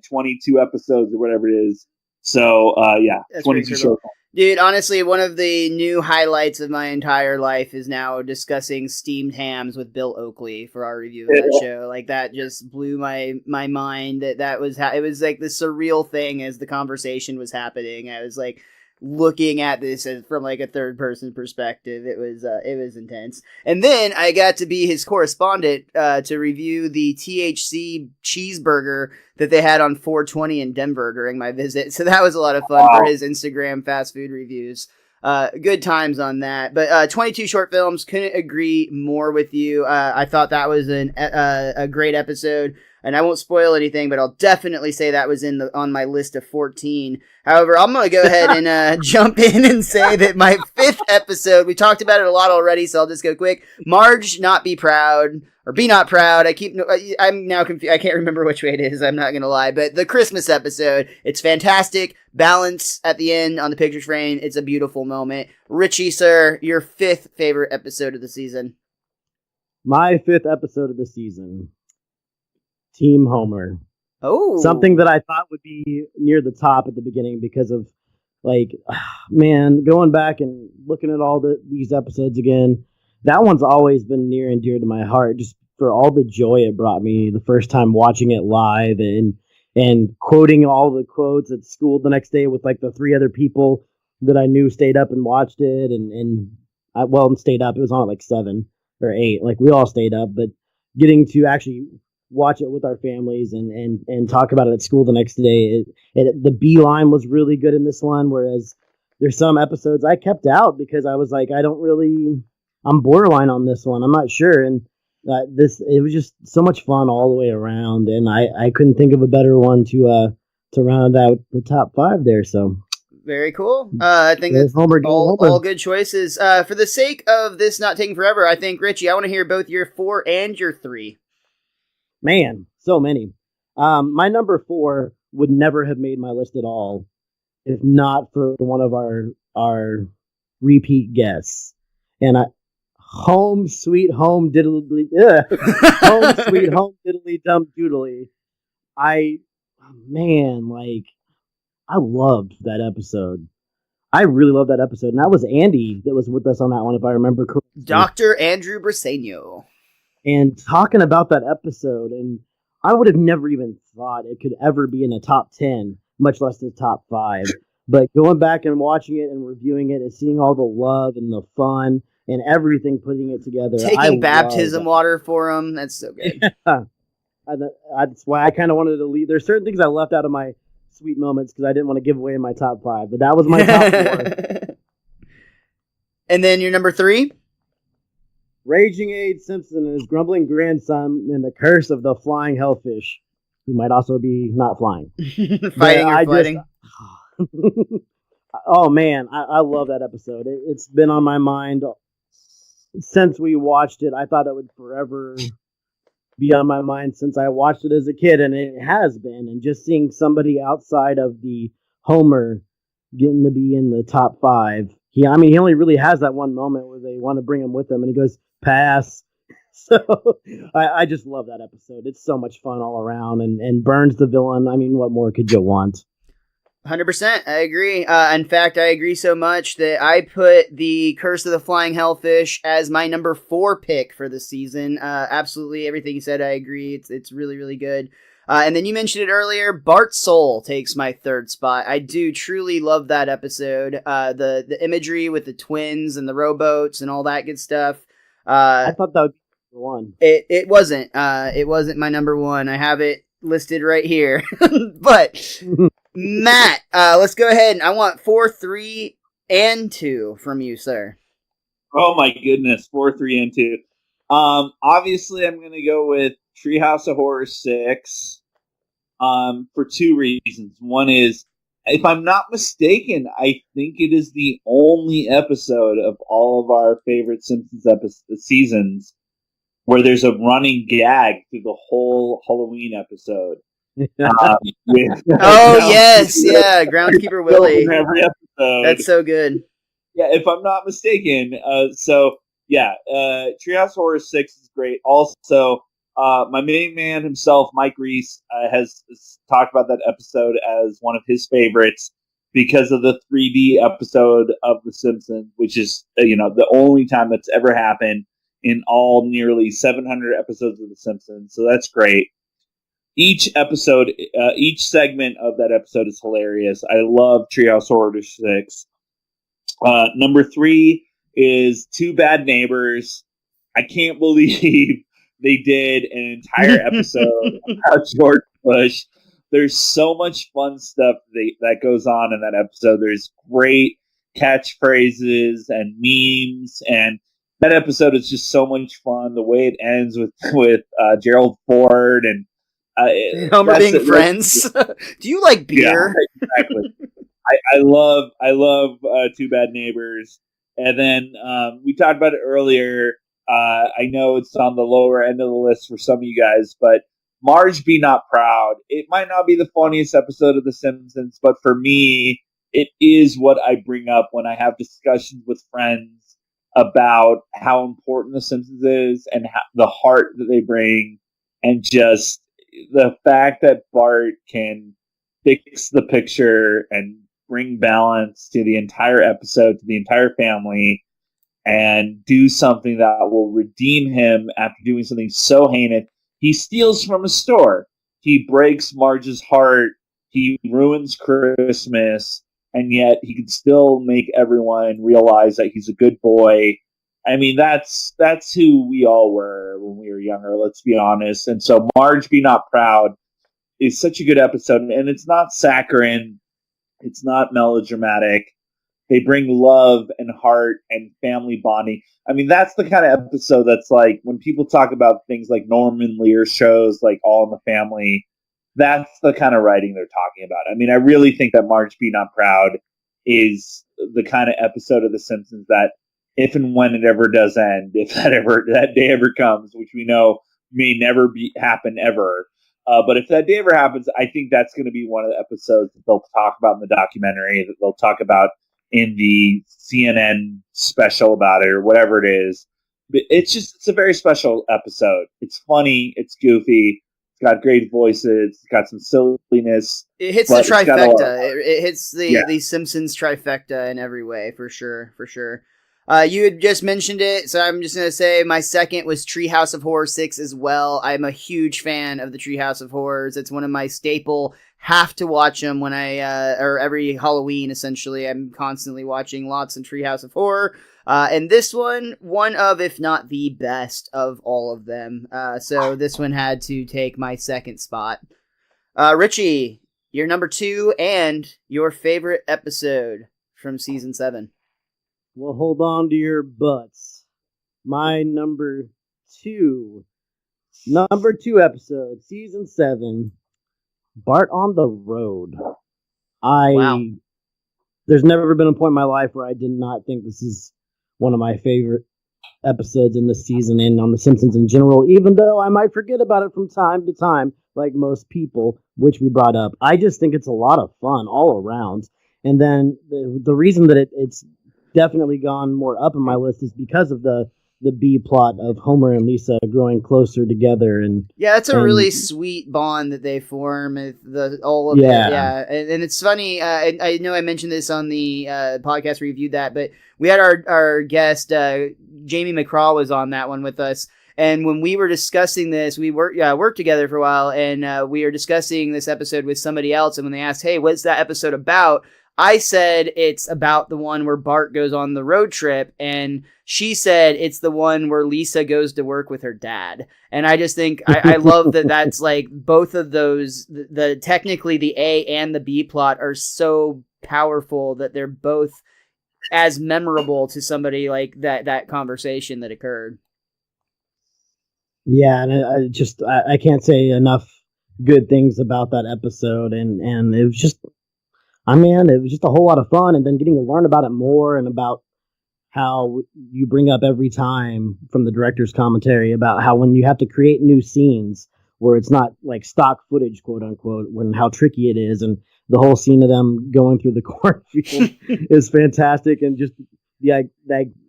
22 episodes or whatever it is. So yeah, that's 22 short films. Dude, honestly, one of the new highlights of my entire life is now discussing steamed hams with Bill Oakley for our review of that show. Like, that just blew my mind. That was it was like the surreal thing as the conversation was happening. I was like looking at this from like a third person perspective. It was intense. And then I got to be his correspondent to review the THC cheeseburger that they had on 420 in Denver during my visit. So that was a lot of fun for his Instagram fast food reviews. Good times on that. But 22 short films, couldn't agree more with you. I thought that was a great episode. And I won't spoil anything, but I'll definitely say that was on my list of 14. However, I'm going to go ahead and jump in and say that my 5th episode, we talked about it a lot already, so I'll just go quick. Marge, Not Be Proud, or Be Not Proud. I'm now confused. I can't remember which way it is. I'm not going to lie. But the Christmas episode, it's fantastic. Balance at the end on the picture frame. It's a beautiful moment. Richie, sir, your 5th favorite episode of the season. My 5th episode of the season. Team Homer. Oh. Something that I thought would be near the top at the beginning because of, like, man, going back and looking at all these episodes again, that one's always been near and dear to my heart just for all the joy it brought me the first time watching it live and quoting all the quotes at school the next day with, like, the 3 other people that I knew stayed up and watched it and stayed up. It was on at, like, 7 or 8. Like, we all stayed up, but getting to actually watch it with our families and talk about it at school the next day. The B line was really good in this one, whereas there's some episodes I kept out because I was like, I'm borderline on this one. I'm not sure. And it was just so much fun all the way around. And I couldn't think of a better one to round out the top 5 there. So very cool. I think that's all good choices. For the sake of this not taking forever, I think, Richie, I want to hear both your 4 and your 3. Man, so many. My number 4 would never have made my list at all if not for one of our repeat guests. And Home Sweet Home Diddly Home Sweet Home Diddly Dum Doodly. I loved that episode. I really loved that episode. And that was Andy that was with us on that one, if I remember correctly. Dr. Andrew Briseño. And talking about that episode, and I would have never even thought it could ever be in the top 10, much less the top 5. But going back and watching it and reviewing it and seeing all the love and the fun and everything, putting it together. Taking baptism water for him. That's so good. Yeah. That's why I kind of wanted to leave. There's certain things I left out of my sweet moments because I didn't want to give away my top 5. But that was my top 4. And then your number 3? Raging Abe Simpson and his grumbling grandson and the curse of the flying hellfish, who might also be not flying. Fighting. Oh, man, I love that episode. It's been on my mind since we watched it. I thought it would forever be on my mind since I watched it as a kid, and it has been. And just seeing somebody outside of the Homer getting to be in the top 5. He only really has that one moment where they want to bring him with them, and he goes, pass. So I just love that episode. It's so much fun all around, and Burns the villain. I mean, what more could you want? 100%. I agree. In fact, I agree so much that I put the Curse of the Flying Hellfish as my number 4 pick for the season. Absolutely everything you said, I agree. It's really, really good. And then you mentioned it earlier, Bart's Soul takes my 3rd spot. I do truly love that episode. The imagery with the twins and the rowboats and all that good stuff. I thought that would be number 1. It wasn't. It wasn't my number 1. I have it listed right here. But Matt, let's go ahead. I want 4, 3, and 2 from you, sir. Oh my goodness, 4, 3, and 2. Obviously, I'm going to go with Treehouse of Horror 6. For 2 reasons. One is, if I'm not mistaken, I think it is the only episode of all of our favorite Simpsons seasons where there's a running gag through the whole Halloween episode. Yes, yeah, Groundskeeper Willie. Every episode. That's so good. Yeah, if I'm not mistaken. Treehouse Horror 6 is great. Also, my main man himself, Mike Reese, has talked about that episode as one of his favorites. because of the 3D episode of The Simpsons, which is, the only time that's ever happened in all nearly 700 episodes of The Simpsons. So that's great. Each segment of that episode is hilarious. I love Treehouse Horror 6. Number 3 is Two Bad Neighbors. I can't believe they did an entire episode about George Bush. There's so much fun stuff that goes on in that episode. There's great catchphrases and memes, and that episode is just so much fun. The way it ends with Gerald Ford and Homer being friends. Do you like beer? Yeah, exactly. I love Two Bad Neighbors. And then we talked about it earlier. I know it's on the lower end of the list for some of you guys, but Marge Be Not Proud. It might not be the funniest episode of The Simpsons, but for me, it is what I bring up when I have discussions with friends about how important The Simpsons is and the heart that they bring, and just the fact that Bart can fix the picture and bring balance to the entire episode, to the entire family, and do something that will redeem him after doing something so heinous. He steals from a store. He breaks Marge's heart. He ruins Christmas, and yet he can still make everyone realize that he's a good boy. I mean, that's who we all were when we were younger, let's be honest. And so Marge Be Not Proud is such a good episode, and it's not saccharine. It's not melodramatic. They bring love and heart and family bonding. I mean, that's the kind of episode that's like, when people talk about things like Norman Lear shows, like All in the Family, that's the kind of writing they're talking about. I mean, I really think that Marge Be Not Proud is the kind of episode of The Simpsons that, if and when it ever does end, if that day ever comes, which we know may never happen ever, but if that day ever happens, I think that's going to be one of the episodes that they'll talk about in the documentary, that they'll talk about in the CNN special about it, or whatever it is. But it's a very special episode. It's funny. It's goofy. It's got great voices. It's got some silliness. It hits the trifecta. It hits the Simpsons trifecta in every way, for sure. For sure. You had just mentioned it, so I'm just going to say my second was Treehouse of Horror 6 as well. I'm a huge fan of the Treehouse of Horrors. It's one of my staple. Have to watch them when or every Halloween, essentially. I'm constantly watching lots of Treehouse of Horror. And this one of, if not the best of all of them. So this one had to take my second spot. Richie, your number 2 and your favorite episode from season 7. Well, hold on to your butts. My number 2 episode, season 7, Bart on the Road. Wow. There's never been a point in my life where I did not think this is one of my favorite episodes in the season and on The Simpsons in general, even though I might forget about it from time to time, like most people, which we brought up. I just think it's a lot of fun all around. And then the reason that it's definitely gone more up in my list is because of the B plot of Homer and Lisa growing closer together, and it's a really sweet bond that they form. All of it, and it's funny. I know I mentioned this on the podcast, reviewed that, but we had our guest Jamie McCraw was on that one with us, and when we were discussing this, we worked together for a while, and we were discussing this episode with somebody else, and when they asked, "Hey, what's that episode about?" I said it's about the one where Bart goes on the road trip, and she said it's the one where Lisa goes to work with her dad. And I just think I love that that's like both of those, the technically the A and the B plot are so powerful that they're both as memorable to somebody like that conversation that occurred. Yeah, and I can't say enough good things about that episode, and it was just, it was just a whole lot of fun, and then getting to learn about it more, and about how you bring up every time from the director's commentary about how when you have to create new scenes where it's not like stock footage, quote unquote, when how tricky it is, and the whole scene of them going through the cornfield is fantastic, and just the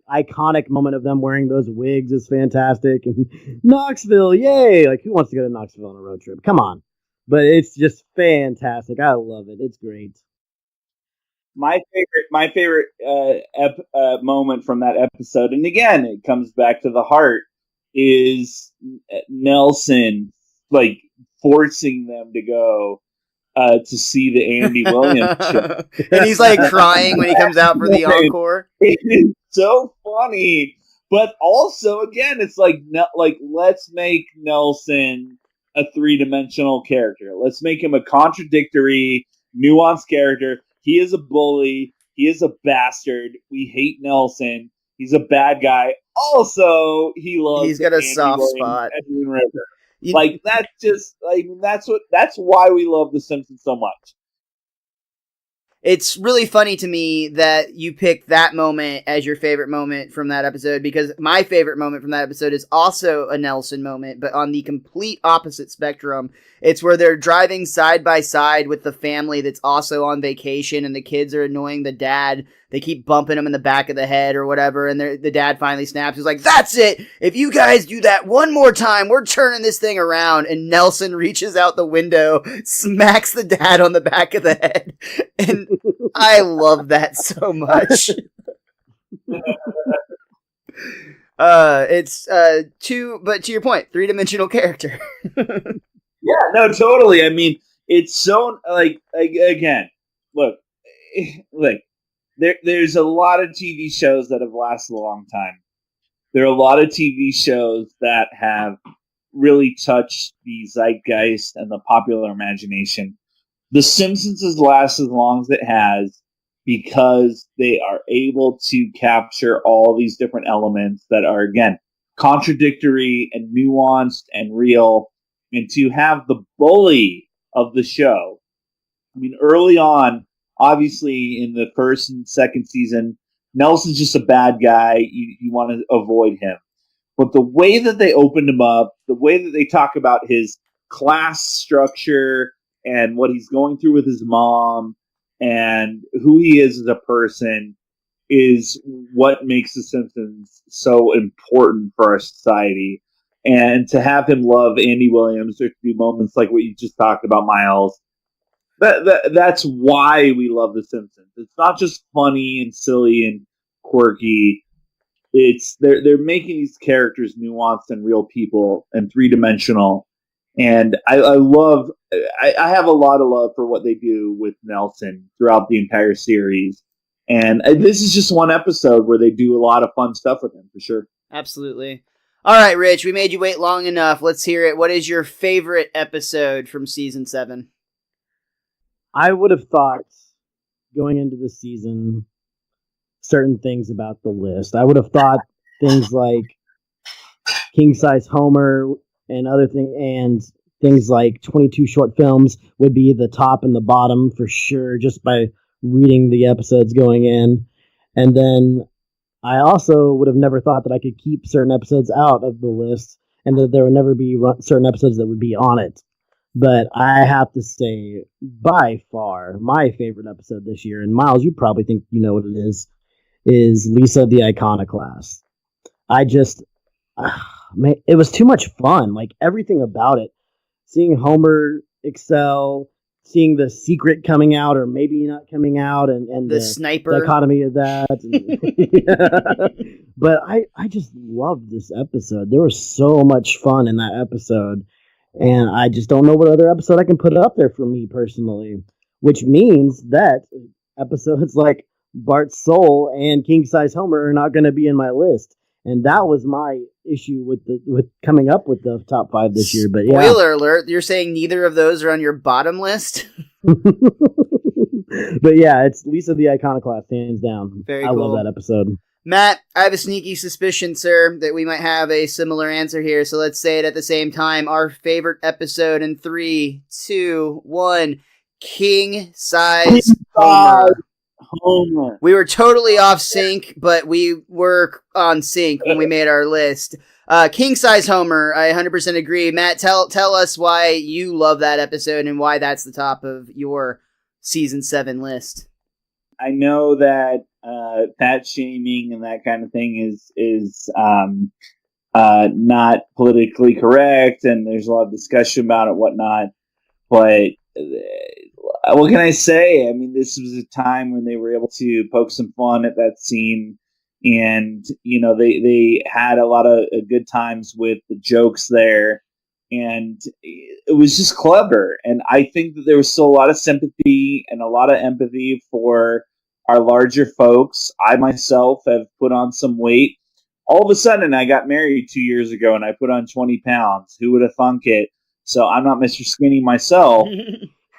iconic moment of them wearing those wigs is fantastic, and Knoxville, yay! Like, who wants to go to Knoxville on a road trip? Come on. But it's just fantastic. I love it. It's great. My favorite moment from that episode, and again, it comes back to the heart, is Nelson like forcing them to go to see the Andy Williams show, and he's like crying when he comes out for the encore. It is so funny, but also again, it's like let's make Nelson a three-dimensional character. Let's make him a contradictory, nuanced character. He is a bully. He is a bastard. We hate Nelson. He's a bad guy. Also, he's got a Andy soft Williams spot. Edwin River. That's why we love The Simpsons so much. It's really funny to me that you picked that moment as your favorite moment from that episode, because my favorite moment from that episode is also a Nelson moment, but on the complete opposite spectrum. It's where they're driving side by side with the family that's also on vacation, and the kids are annoying the dad. They keep bumping him in the back of the head or whatever, and the dad finally snaps. He's like, "That's it! If you guys do that one more time, we're turning this thing around." And Nelson reaches out the window, smacks the dad on the back of the head, and I love that so much. It's but to your point, three-dimensional character. Yeah, no, totally. I mean, it's so again, look. There's a lot of TV shows that have lasted a long time. There are a lot of TV shows that have really touched the zeitgeist and the popular imagination. The Simpsons has lasted as long as it has because they are able to capture all these different elements that are, again, contradictory and nuanced and real, and to have the bully of the show. I mean, early on, obviously, in the first and second season, Nelson's just a bad guy. You want to avoid him. But the way that they opened him up, the way that they talk about his class structure and what he's going through with his mom and who he is as a person is what makes The Simpsons so important for our society. And to have him love Andy Williams, there could be moments like what you just talked about, Miles. That's why we love The Simpsons. It's not just funny and silly and quirky. It's they're making these characters nuanced and real people and three-dimensional. And I have a lot of love for what they do with Nelson throughout the entire series. And this is just one episode where they do a lot of fun stuff with him, for sure. Absolutely. All right, Rich, we made you wait long enough. Let's hear it. What is your favorite episode from season 7? I would have thought going into the season certain things about the list. I would have thought things like King Size Homer and other things, and things like 22 short films would be the top and the bottom for sure, just by reading the episodes going in. And then I also would have never thought that I could keep certain episodes out of the list, and that there would never be certain episodes that would be on it. But I have to say, by far, my favorite episode this year, and Miles, you probably think you know what it is Lisa the Iconoclast. Man, it was too much fun. Like, everything about it. Seeing Homer excel, seeing the secret coming out or maybe not coming out, and the sniper dichotomy of that. But I just loved this episode. There was so much fun in that episode. And I just don't know what other episode I can put up there for me personally, which means that episodes like Bart's Soul and King Size Homer are not going to be in my list. And that was my issue with coming up with the top 5 this year. But yeah. Spoiler alert, you're saying neither of those are on your bottom list? But yeah, it's Lisa the Iconoclast, hands down. Very I cool. love that episode. Matt, I have a sneaky suspicion, sir, that we might have a similar answer here, so let's say it at the same time. Our favorite episode in 3, 2, 1. King Size Homer. We were totally off sync, but we were on sync when we made our list. King Size Homer, I 100% agree. Matt, tell us why you love that episode and why that's the top of your season 7 list. I know that fat shaming and that kind of thing is not politically correct, and there's a lot of discussion about it, whatnot. But what can I say? I mean, this was a time when they were able to poke some fun at that scene, and they had a lot of good times with the jokes there, and it was just clever. And I think that there was still a lot of sympathy and a lot of empathy for our larger folks. I myself have put on some weight. All of a sudden, I got married 2 years ago, and I put on 20 pounds. Who would have thunk it? So I'm not Mr. Skinny myself,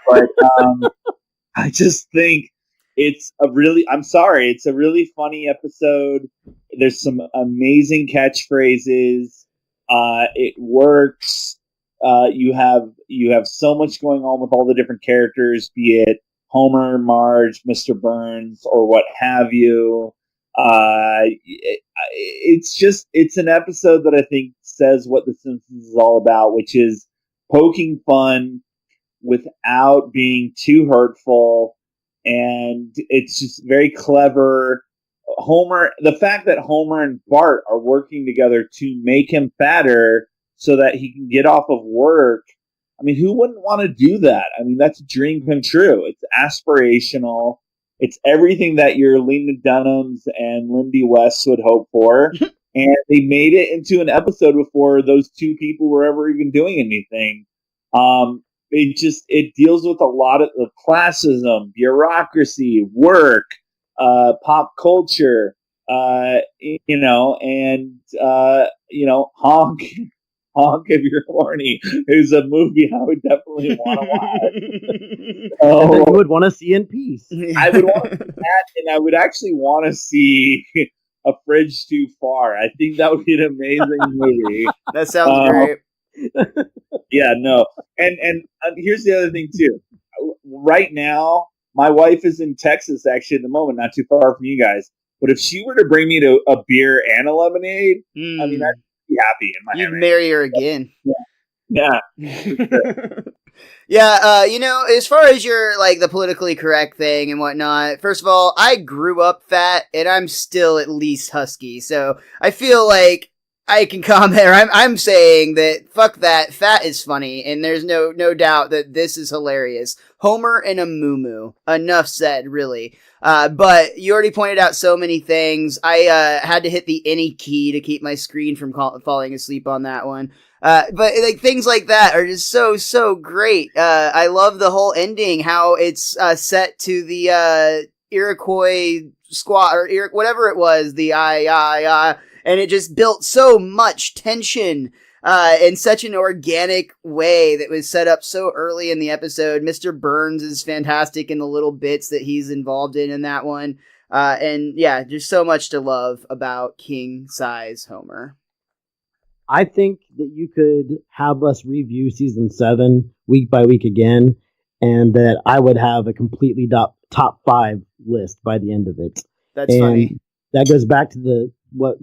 but I just think it's a really funny episode. There's some amazing catchphrases. It works. You have so much going on with all the different characters, be it Homer, Marge, Mr. Burns, or what have you. It's an episode that I think says what The Simpsons is all about, which is poking fun without being too hurtful, and it's just very clever. The fact that Homer and Bart are working together to make him fatter so that he can get off of work. I mean, who wouldn't want to do that? I mean, that's a dream come true. It's aspirational. It's everything that your Lena Dunhams and Lindy West would hope for. And they made it into an episode before those two people were ever even doing anything. It deals with a lot of the classism, bureaucracy, work, pop culture, Honk if you're horny is a movie I would definitely want to watch. That you would want to see in peace. I would want to see that, and I would actually want to see A Fridge Too Far. I think that would be an amazing movie. That sounds great. Yeah, no. And here's the other thing, too. Right now, my wife is in Texas, actually, at the moment, not too far from you guys. But if she were to bring me to a beer and a lemonade, I mean, I'd be happy in my head. You'd marry her again. Yeah. Yeah, as far as your, the politically correct thing and whatnot, first of all, I grew up fat, and I'm still at least husky, so I feel like I can comment. I'm saying that fuck that. Fat is funny, and there's no doubt that this is hilarious. Homer and a moo-moo. Enough said, really. But you already pointed out so many things. I had to hit the any key to keep my screen from falling asleep on that one. But things like that are just so great. I love the whole ending, how it's set to the Iroquois squat or whatever it was, the and it just built so much tension in such an organic way that was set up so early in the episode. Mr. Burns is fantastic in the little bits that he's involved in that one. And yeah, just so much to love about King Size Homer. I think that you could have us review season 7 week by week again, and that I would have a completely top 5 list by the end of it. That's funny. That goes back to what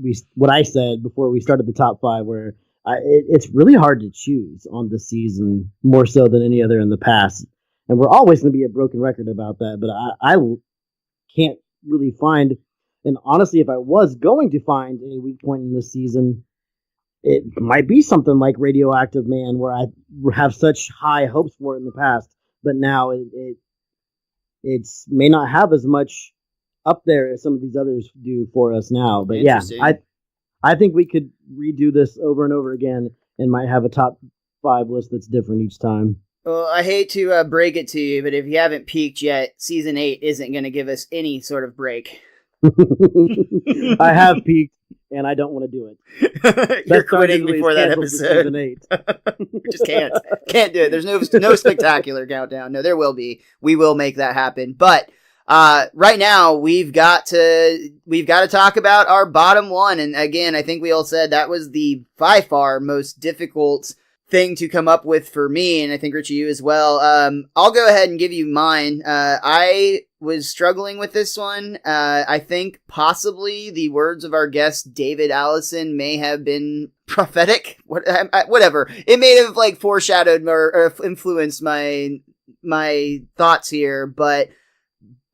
I said before we started the top 5, where it's really hard to choose on this season, more so than any other in the past. And we're always going to be a broken record about that, but I can't really find, and honestly, if I was going to find a weak point in this season, it might be something like Radioactive Man, where I have such high hopes for it in the past, but now it may not have as much up there as some of these others do for us now. But yeah, I think we could redo this over and over again and might have a top 5 list that's different each time. Well, I hate to break it to you, but if you haven't peaked yet, season 8 isn't going to give us any sort of break. I have peaked, and I don't want to do it. You're quitting before that episode. Season 8. We just can't do it. There's no spectacular countdown. No, there will be. We will make that happen. But right now we've got to talk about our bottom one. And again, I think we all said that was the by far most difficult thing to come up with for me, and I think Richie, you as well. I'll go ahead and give you mine. I was struggling with this one. I think possibly the words of our guest David Allison may have been prophetic. Whatever. It may have foreshadowed or influenced my thoughts here, but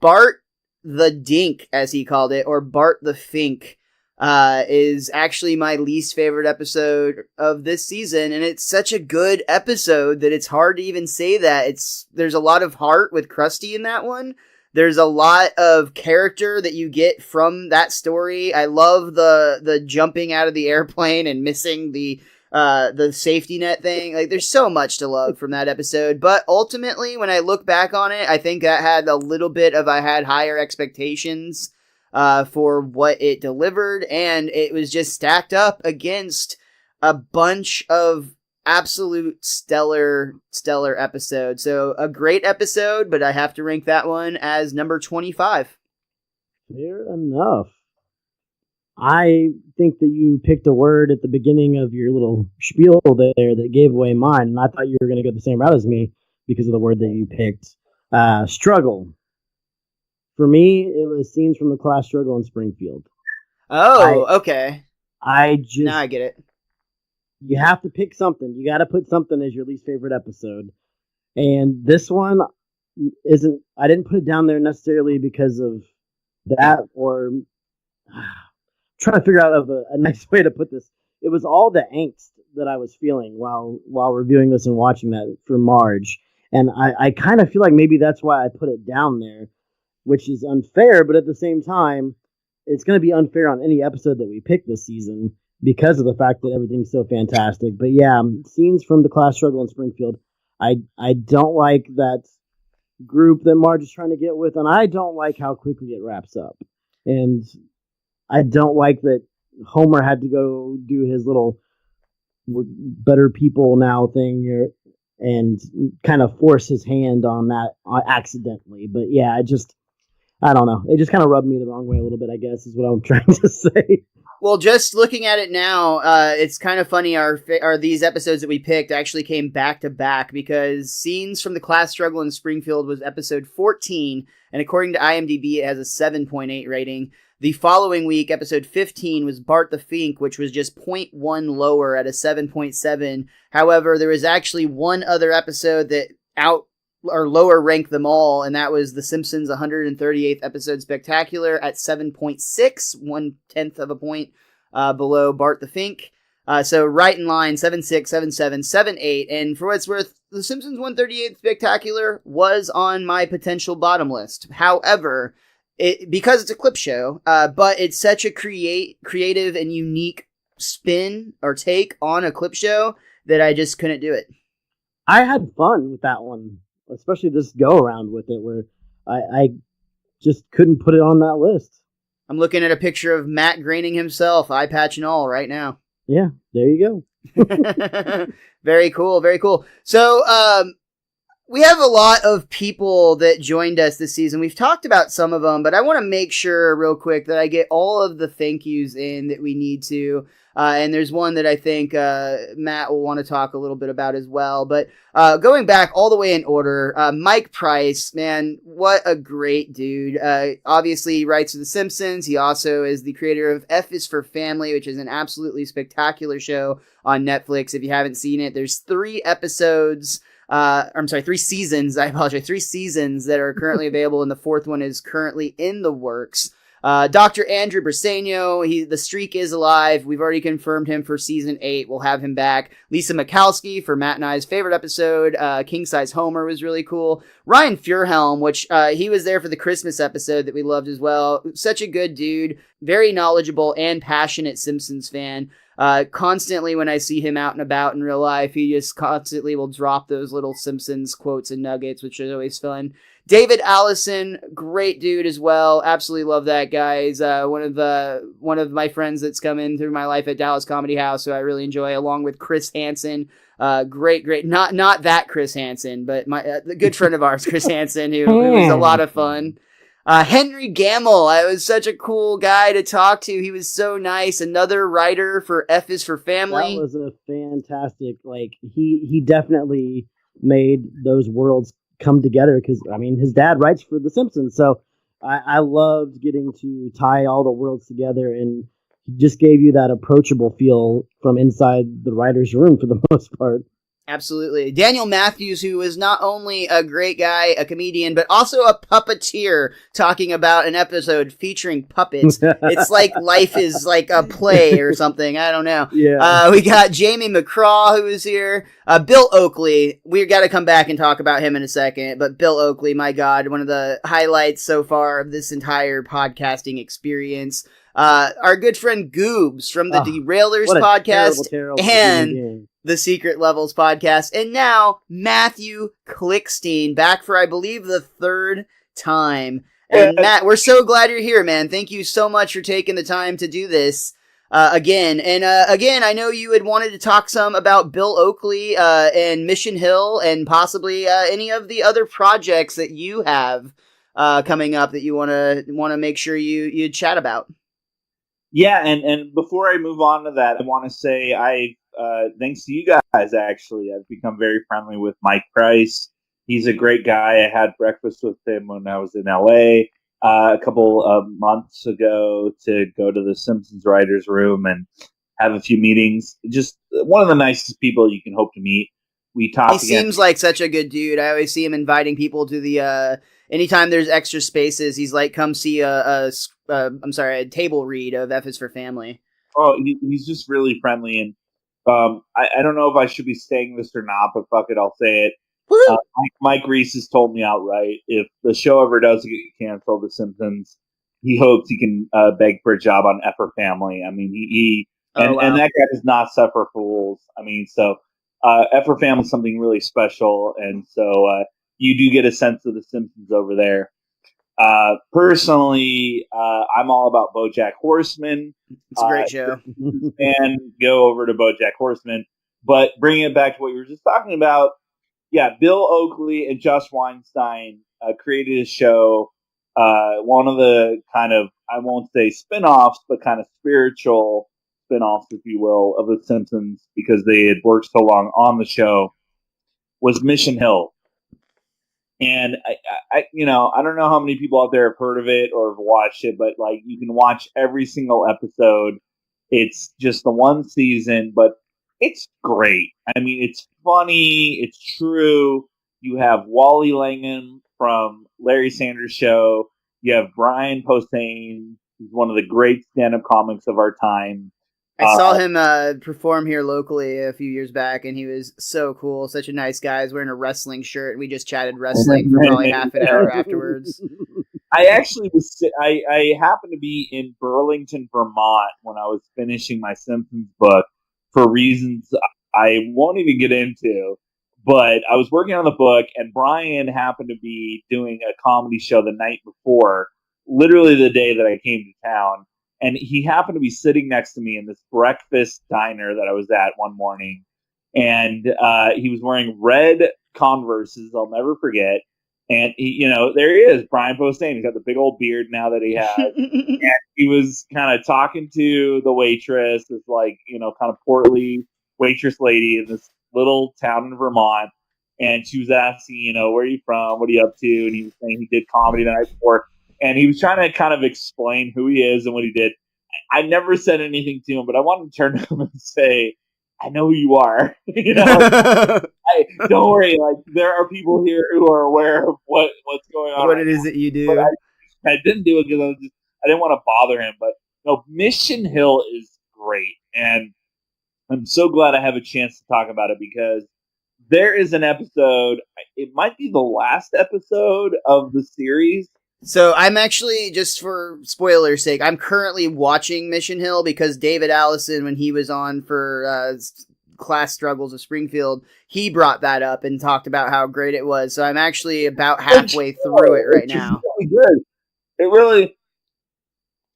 Bart the Dink, as he called it, or Bart the Fink, is actually my least favorite episode of this season, and it's such a good episode that it's hard to even say that. There's a lot of heart with Krusty in that one. There's a lot of character that you get from that story. I love the jumping out of the airplane and missing the safety net thing. Like, there's so much to love from that episode. But ultimately, when I look back on it, I think that had a little bit of, I had higher expectations for what it delivered, and it was just stacked up against a bunch of absolute stellar episode. So a great episode, but I have to rank that one as number 25. Fair enough. I think that you picked a word at the beginning of your little spiel there that gave away mine, and I thought you were going to go the same route as me because of the word that you picked. Struggle. For me, it was scenes from the class struggle in Springfield. Oh, okay. Now I get it. You have to pick something. You got to put something as your least favorite episode. And this one isn't, I didn't put it down there necessarily because of that, or trying to figure out a nice way to put this. It was all the angst that I was feeling while reviewing this and watching that for Marge. And I kind of feel like maybe that's why I put it down there, which is unfair, but at the same time, it's going to be unfair on any episode that we pick this season because of the fact that everything's so fantastic. But yeah, scenes from the class struggle in Springfield. I don't like that group that Marge is trying to get with, and I don't like how quickly it wraps up. And I don't like that Homer had to go do his little better people now thing here and kind of force his hand on that accidentally. But yeah, I don't know. It just kind of rubbed me the wrong way a little bit, I guess, is what I'm trying to say. Well, just looking at it now, it's kind of funny. These episodes that we picked actually came back to back because Scenes from the Class Struggle in Springfield was episode 14, and according to IMDb, it has a 7.8 rating. The following week, episode 15, was Bart the Fink, which was just 0.1 lower at a 7.7. However, there was actually one other episode that lower ranked them all, and that was The Simpsons 138th episode Spectacular at 7.6, 1/10 of a point below Bart the Fink. So right in line, 7.6, 7.7, 7.8, and for what it's worth, The Simpsons 138th Spectacular was on my potential bottom list. However, because it's a clip show, but it's such a creative and unique spin or take on a clip show that I just couldn't do it. I had fun with that one, especially this go around with it, where I just couldn't put it on that list. I'm looking at a picture of Matt Groening himself, eye patch and all, right now. Yeah, there you go. Very cool, very cool. So, we have a lot of people that joined us this season. We've talked about some of them, but I want to make sure real quick that I get all of the thank yous in that we need to. And there's one that I think Matt will want to talk a little bit about as well. But going back all the way in order, Mike Price, man, what a great dude. Obviously, he writes for The Simpsons. He also is the creator of F is for Family, which is an absolutely spectacular show on Netflix. If you haven't seen it, there's 3 seasons. I apologize. 3 seasons that are currently available, and the 4th one is currently in the works. Dr. Andrew Briseno, the streak is alive. We've already confirmed him for season 8. We'll have him back. Lisa Mikowski for Matt and I's favorite episode. King Size Homer was really cool. Ryan Furhelm, which he was there for the Christmas episode that we loved as well. Such a good dude. Very knowledgeable and passionate Simpsons fan. Constantly when I see him out and about in real life, he just constantly will drop those little Simpsons quotes and nuggets, which is always fun. David Allison, great dude as well. Absolutely love that guy. He's one of my friends that's come in through my life at Dallas Comedy House, who I really enjoy, along with Chris Hansen. Great. Not that Chris Hansen, but the good friend of ours, Chris Hansen, who was a lot of fun. Henry Gamble, I was such a cool guy to talk to. He was so nice. Another writer for F is for Family. That was a fantastic, he definitely made those worlds come together because, I mean, his dad writes for The Simpsons. So I loved getting to tie all the worlds together, and he just gave you that approachable feel from inside the writer's room for the most part. Absolutely. Daniel Matthews, who is not only a great guy, a comedian, but also a puppeteer, talking about an episode featuring puppets. It's like life is like a play or something. I don't know. Yeah. We got Jamie McCraw, who is here. Bill Oakley. We've got to come back and talk about him in a second. But Bill Oakley, my God, one of the highlights so far of this entire podcasting experience. Our good friend Goobs from the Derailers podcast terrible and the Secret Levels podcast. And now Mathew Klickstein, back for, I believe, the third time. And Matt, we're so glad you're here, man. Thank you so much for taking the time to do this again. And again, I know you had wanted to talk some about Bill Oakley and Mission Hill and possibly any of the other projects that you have coming up that you want to make sure you chat about. Yeah, and before I move on to that, I want to say thanks to you guys, actually, I've become very friendly with Mike Price. He's a great guy. I had breakfast with him when I was in LA a couple of months ago to go to the Simpsons writers' room and have a few meetings. Just one of the nicest people you can hope to meet. We talked. He seems like such a good dude. I always see him inviting people to the anytime there's extra spaces. He's like, come see a table read of F is for Family. Oh, he's just really friendly, and I don't know if I should be saying this or not, but fuck it, I'll say it. Mike Reese has told me outright, if the show ever does get canceled, The Simpsons, he hopes he can beg for a job on F for Family. I mean, and that guy does not suffer fools. I mean, so F for Family is something really special, and so you do get a sense of The Simpsons over there. Personally, I'm all about BoJack Horseman. It's a great show. And go over to BoJack Horseman. But bringing it back to what you were just talking about, yeah, Bill Oakley and Josh Weinstein created a show, one of the kind of, I won't say spin-offs, but kind of spiritual spin-offs, if you will, of The Simpsons, because they had worked so long on the show, was Mission Hill. And I don't know how many people out there have heard of it or have watched it, but like you can watch every single episode. It's just the one season, but it's great. I mean, it's funny. It's true. You have Wally Langham from Larry Sanders Show. You have Brian Posehn, who's one of the great stand-up comics of our time. I saw him perform here locally a few years back, and he was so cool. Such a nice guy. He was wearing a wrestling shirt, and we just chatted wrestling for probably half an hour afterwards. I actually I happened to be in Burlington, Vermont when I was finishing my Simpsons book for reasons I won't even get into. But I was working on the book, and Brian happened to be doing a comedy show the night before, literally the day that I came to town. And he happened to be sitting next to me in this breakfast diner that I was at one morning. And he was wearing red Converses, I'll never forget. And, there he is, Brian Posehn. He's got the big old beard now that he has. And he was kind of talking to the waitress, this kind of portly waitress lady in this little town in Vermont. And she was asking, where are you from? What are you up to? And he was saying he did comedy the night before. And he was trying to kind of explain who he is and what he did. I never said anything to him, but I wanted to turn to him and say, I know who you are. Don't worry. Like, there are people here who are aware of what's going on. What it is that you do. But I didn't do it because I didn't want to bother him. But no, Mission Hill is great. And I'm so glad I have a chance to talk about it because there is an episode. It might be the last episode of the series. So I'm actually, just for spoiler's sake, I'm currently watching Mission Hill because David Allison, when he was on for Class Struggles of Springfield, he brought that up and talked about how great it was. So I'm actually about halfway through it right now. Really good. It really,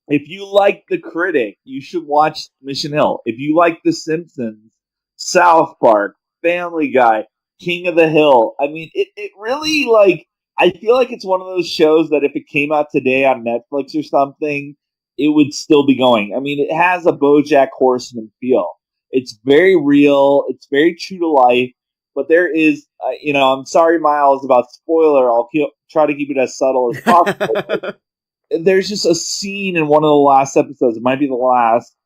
if you like The Critic, you should watch Mission Hill. If you like The Simpsons, South Park, Family Guy, King of the Hill, I mean, it really, I feel like it's one of those shows that if it came out today on Netflix or something, it would still be going. I mean, it has a BoJack Horseman feel. It's very real. It's very true to life. But there is, I'm sorry, Miles, about spoiler. I'll try to keep it as subtle as possible. There's just a scene in one of the last episodes. It might be the last,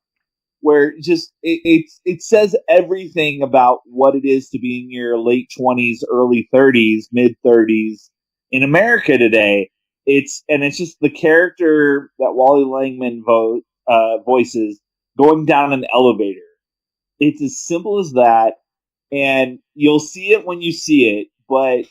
where just it says everything about what it is to be in your late 20s, early 30s, mid 30s in America today. It's just the character that Wally Langman voices going down an elevator. It's as simple as that, and you'll see it when you see it. But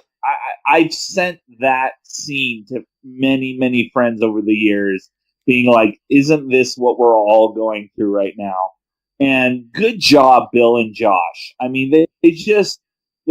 I've sent that scene to many, many friends over the years, being like, "Isn't this what we're all going through right now?" And good job, Bill and Josh. I mean, they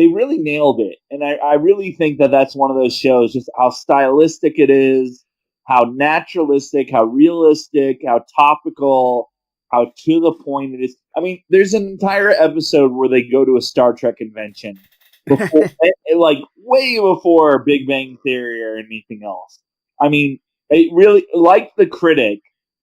really nailed it, and I really think that that's one of those shows, just how stylistic it is, how naturalistic, how realistic, how topical, how to the point it is. I mean, there's an entire episode where they go to a Star Trek convention before, like way before Big Bang Theory or anything else. I mean, it really, like the critic,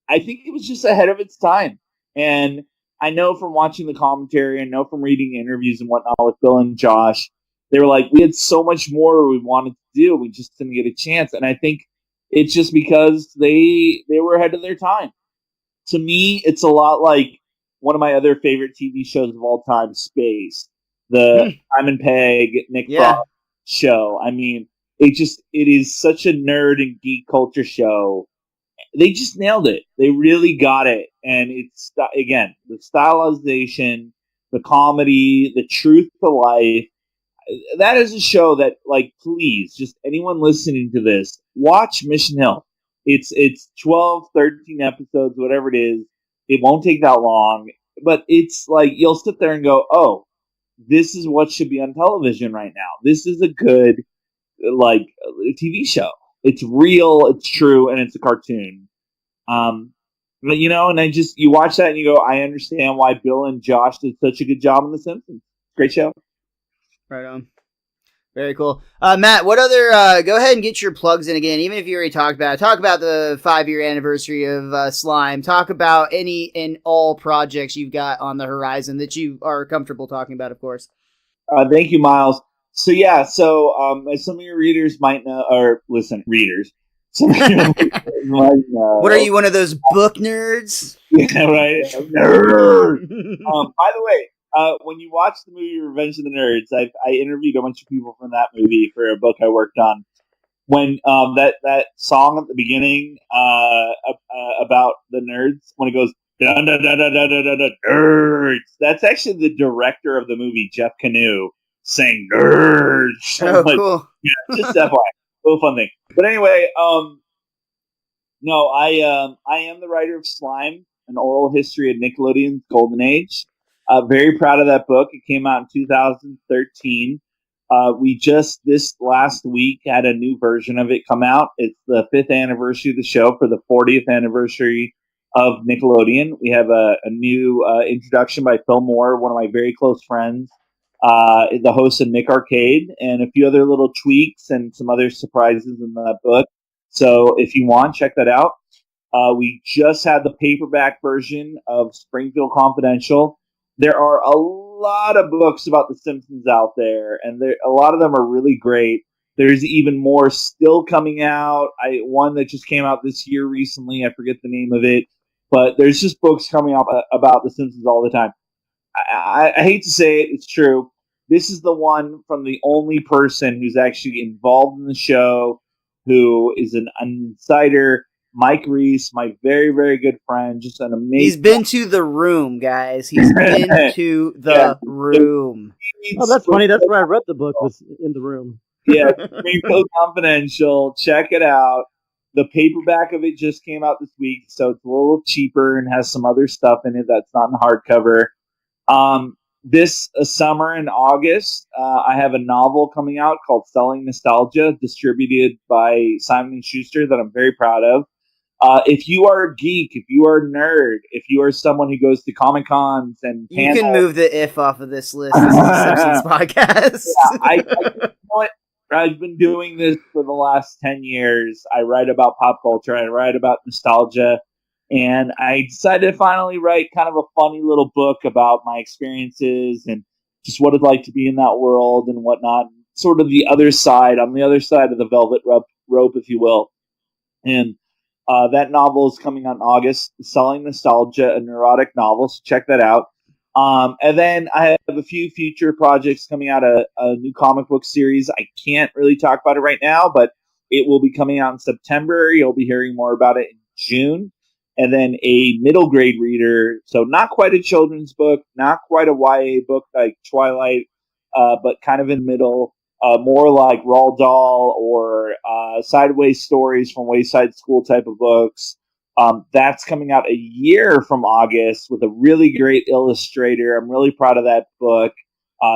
I think it was just ahead of its time. And I know from watching the commentary, I know from reading interviews and whatnot with Bill and Josh, they were like, we had so much more we wanted to do, we just didn't get a chance. And I think it's just because they were ahead of their time. To me, it's a lot like one of my other favorite TV shows of all time, Space, the Simon Pegg, Nick Frost show. I mean, it is such a nerd and geek culture show. They just nailed it. They really got it. And it's, again, the stylization, the comedy, the truth to life. That is a show that, like, please, just anyone listening to this, watch Mission Hill. It's 12, 13 episodes, whatever it is. It won't take that long. But it's like, you'll sit there and go, oh, this is what should be on television right now. This is a good, like, TV show. It's real, it's true, and it's a cartoon. But, you know, and you watch that and you go, I understand why Bill and Josh did such a good job in The Simpsons. Great show. Right on. Very cool. Matt, what other, go ahead and get your plugs in again, even if you already talked about it. Talk about the 5-year anniversary of Slime. Talk about any and all projects you've got on the horizon that you are comfortable talking about, of course. Thank you, Miles. So, yeah, as some of your readers might know, or listen, readers, some of your might know. What are you, one of those book nerds? Yeah, right. Nerd! By the way, when you watch the movie Revenge of the Nerds, I interviewed a bunch of people from that movie for a book I worked on. When that song at the beginning about the nerds, when it goes dun dun dun dun dun dun dun nerds, that's actually the director of the movie, Jeff Canoe, saying nerds. Oh, like, cool. Yeah, just FYI, little fun thing. But anyway, no, I am the writer of Slime, an oral history of Nickelodeon's Golden Age. Very proud of that book. It came out in 2013. We just this last week had a new version of it come out. It's the 5th anniversary of the show for the 40th anniversary of Nickelodeon. We have a new introduction by Phil Moore, one of my very close friends, the host of Nick Arcade, and a few other little tweaks and some other surprises in that book. So if you want, check that out. We just had the paperback version of Springfield Confidential. There are a lot of books about The Simpsons out there, and a lot of them are really great. There's even more still coming out. One that just came out this year recently. I forget the name of it. But there's just books coming out about The Simpsons all the time. I hate to say it, it's true. This is the one from the only person who's actually involved in the show, who is an insider, Mike Reese, my very, very good friend, just an amazing... He's been to the room, guys. He's been to the room. Oh, that's funny. That's where I read the book, was in the room. Yeah, Springfield Confidential. Check it out. The paperback of it just came out this week, so it's a little cheaper and has some other stuff in it that's not in hardcover. This summer in August, I have a novel coming out called Selling Nostalgia, distributed by Simon & Schuster, that I'm very proud of. If you are a geek, if you are a nerd, if you are someone who goes to Comic-Cons and panels, you can move the if off of this list. This is the Simpsons podcast. Yeah, you know what? I've been doing this for the last 10 years. I write about pop culture. I write about nostalgia. And I decided to finally write kind of a funny little book about my experiences and just what it's like to be in that world and whatnot. Sort of the other side, on the other side of the velvet rope, if you will. And That novel is coming out in August. Selling Nostalgia, a neurotic novel. So check that out. And then I have a few future projects coming out, a new comic book series. I can't really talk about it right now, but it will be coming out in September. You'll be hearing more about it in June. And then a middle grade reader, so not quite a children's book, not quite a YA book like Twilight, but kind of in the middle, more like Roald Dahl or Sideways Stories from Wayside School type of books. That's coming out a year from August with a really great illustrator. I'm really proud of that book.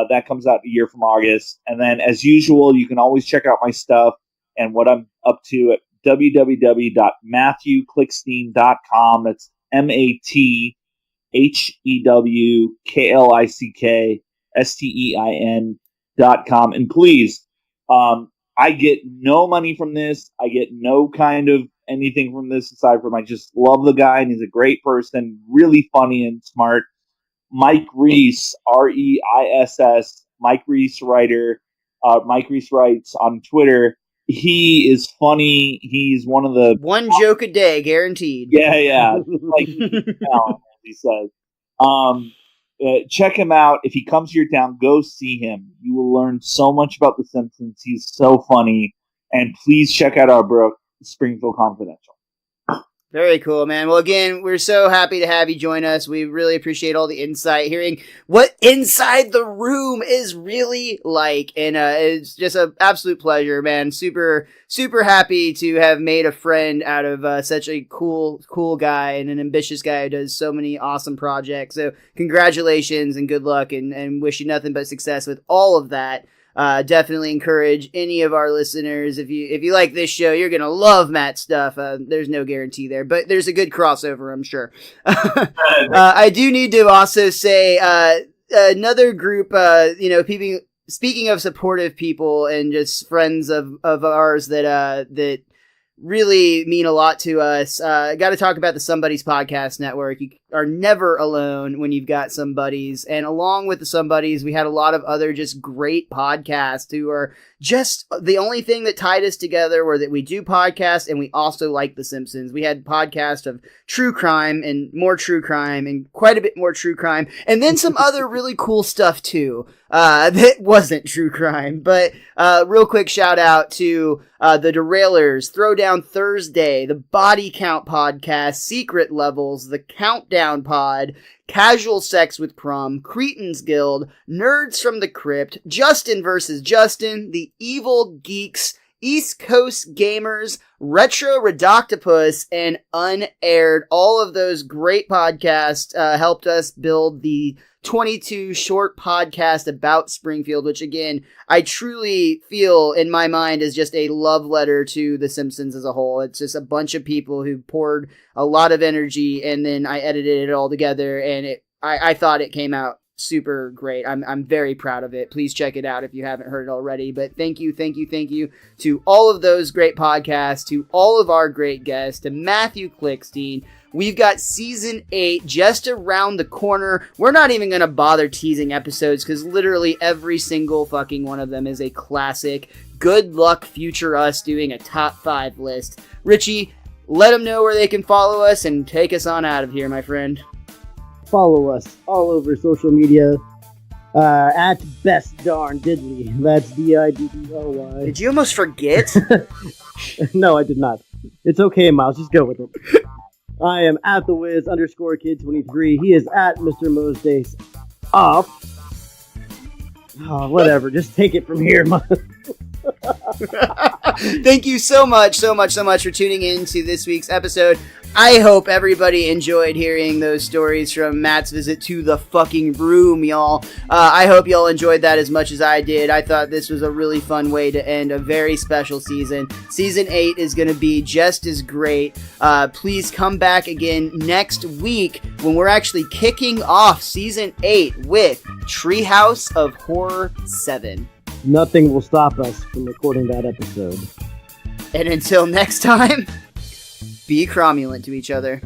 That comes out a year from August. And then, as usual, you can always check out my stuff and what I'm up to at www.mathewklickstein.com. That's MathewKlickstein.com. And please, I get no money from this. I get no kind of anything from this aside from I just love the guy and he's a great person, really funny and smart. Mike Reese, Reiss, Mike Reese writer. Mike Reese writes on Twitter. He is funny. He's one of the one joke a day, guaranteed. Yeah. Like he says. Check him out. If he comes to your town, go see him. You will learn so much about The Simpsons. He's so funny. And please check out our book, Springfield Confidential. Very cool, man. Well, again, we're so happy to have you join us. We really appreciate all the insight, hearing what inside the room is really like. And it's just an absolute pleasure, man. Super, super happy to have made a friend out of such a cool guy and an ambitious guy who does so many awesome projects. So congratulations and good luck, and wish you nothing but success with all of that. Definitely encourage any of our listeners, if you like this show, you're gonna love Matt's stuff. There's no guarantee there, but there's a good crossover, I'm sure. I do need to also say another group, people, speaking of supportive people and just friends of ours that really mean a lot to us. Got to talk about the Somebody's Podcast Network. You are never alone when you've got Somebody's. And along with the Somebody's, we had a lot of other just great podcasts who are just the only thing that tied us together were that we do podcasts and we also like The Simpsons. We had podcasts of true crime and more true crime and quite a bit more true crime. And then some other really cool stuff too, that wasn't true crime. But real quick shout out to the Derailers, Throwdown Thursday, the Body Count Podcast, Secret Levels, the Countdown Pod, Casual Sex with Crumb, Cretans Guild, Nerds from the Crypt, Justin vs. Justin, The Evil Geeks, East Coast Gamers, Retro Redoctopus, and Unaired. All of those great podcasts helped us build the 22 short podcast about Springfield, which again, I truly feel in my mind is just a love letter to The Simpsons as a whole. It's just a bunch of people who poured a lot of energy, and then I edited it all together, and I thought it came out super great. I'm very proud of it. Please check it out if you haven't heard it already. But thank you to all of those great podcasts, to all of our great guests, to Mathew Klickstein. We've got season 8 just around the corner. We're not even going to bother teasing episodes because literally every single fucking one of them is a classic. Good luck, future us, doing a top 5 list. Richie, let them know where they can follow us and take us on out of here, my friend. Follow us all over social media at Best Darn Diddley. That's DIDDLY. Did you almost forget? No, I did not. It's okay, Miles. Just go with it. I am at the Wiz _kid23. He is at Mr. Mosdace off. Oh, whatever. Just take it from here, Miles. Thank you so much for tuning in to this week's episode. I hope everybody enjoyed hearing those stories from Matt's visit to the fucking room, y'all. I hope y'all enjoyed that as much as I did. I thought this was a really fun way to end a very special season. Season 8 is going to be just as great. Please come back again next week when we're actually kicking off Season 8 with Treehouse of Horror 7. Nothing will stop us from recording that episode. And until next time, be cromulent to each other.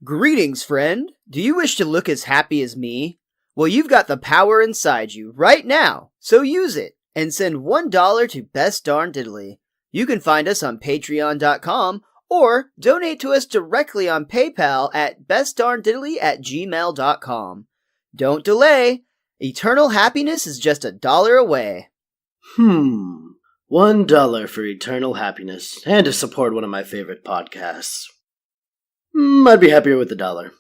Greetings, friend. Do you wish to look as happy as me? Well, you've got the power inside you right now, so use it and send $1 to Best Darn Diddly. You can find us on patreon.com or donate to us directly on PayPal at bestdarndiddly@gmail.com. Don't delay. Eternal happiness is just $1 away. $1 for eternal happiness and to support one of my favorite podcasts. I'd be happier with $1.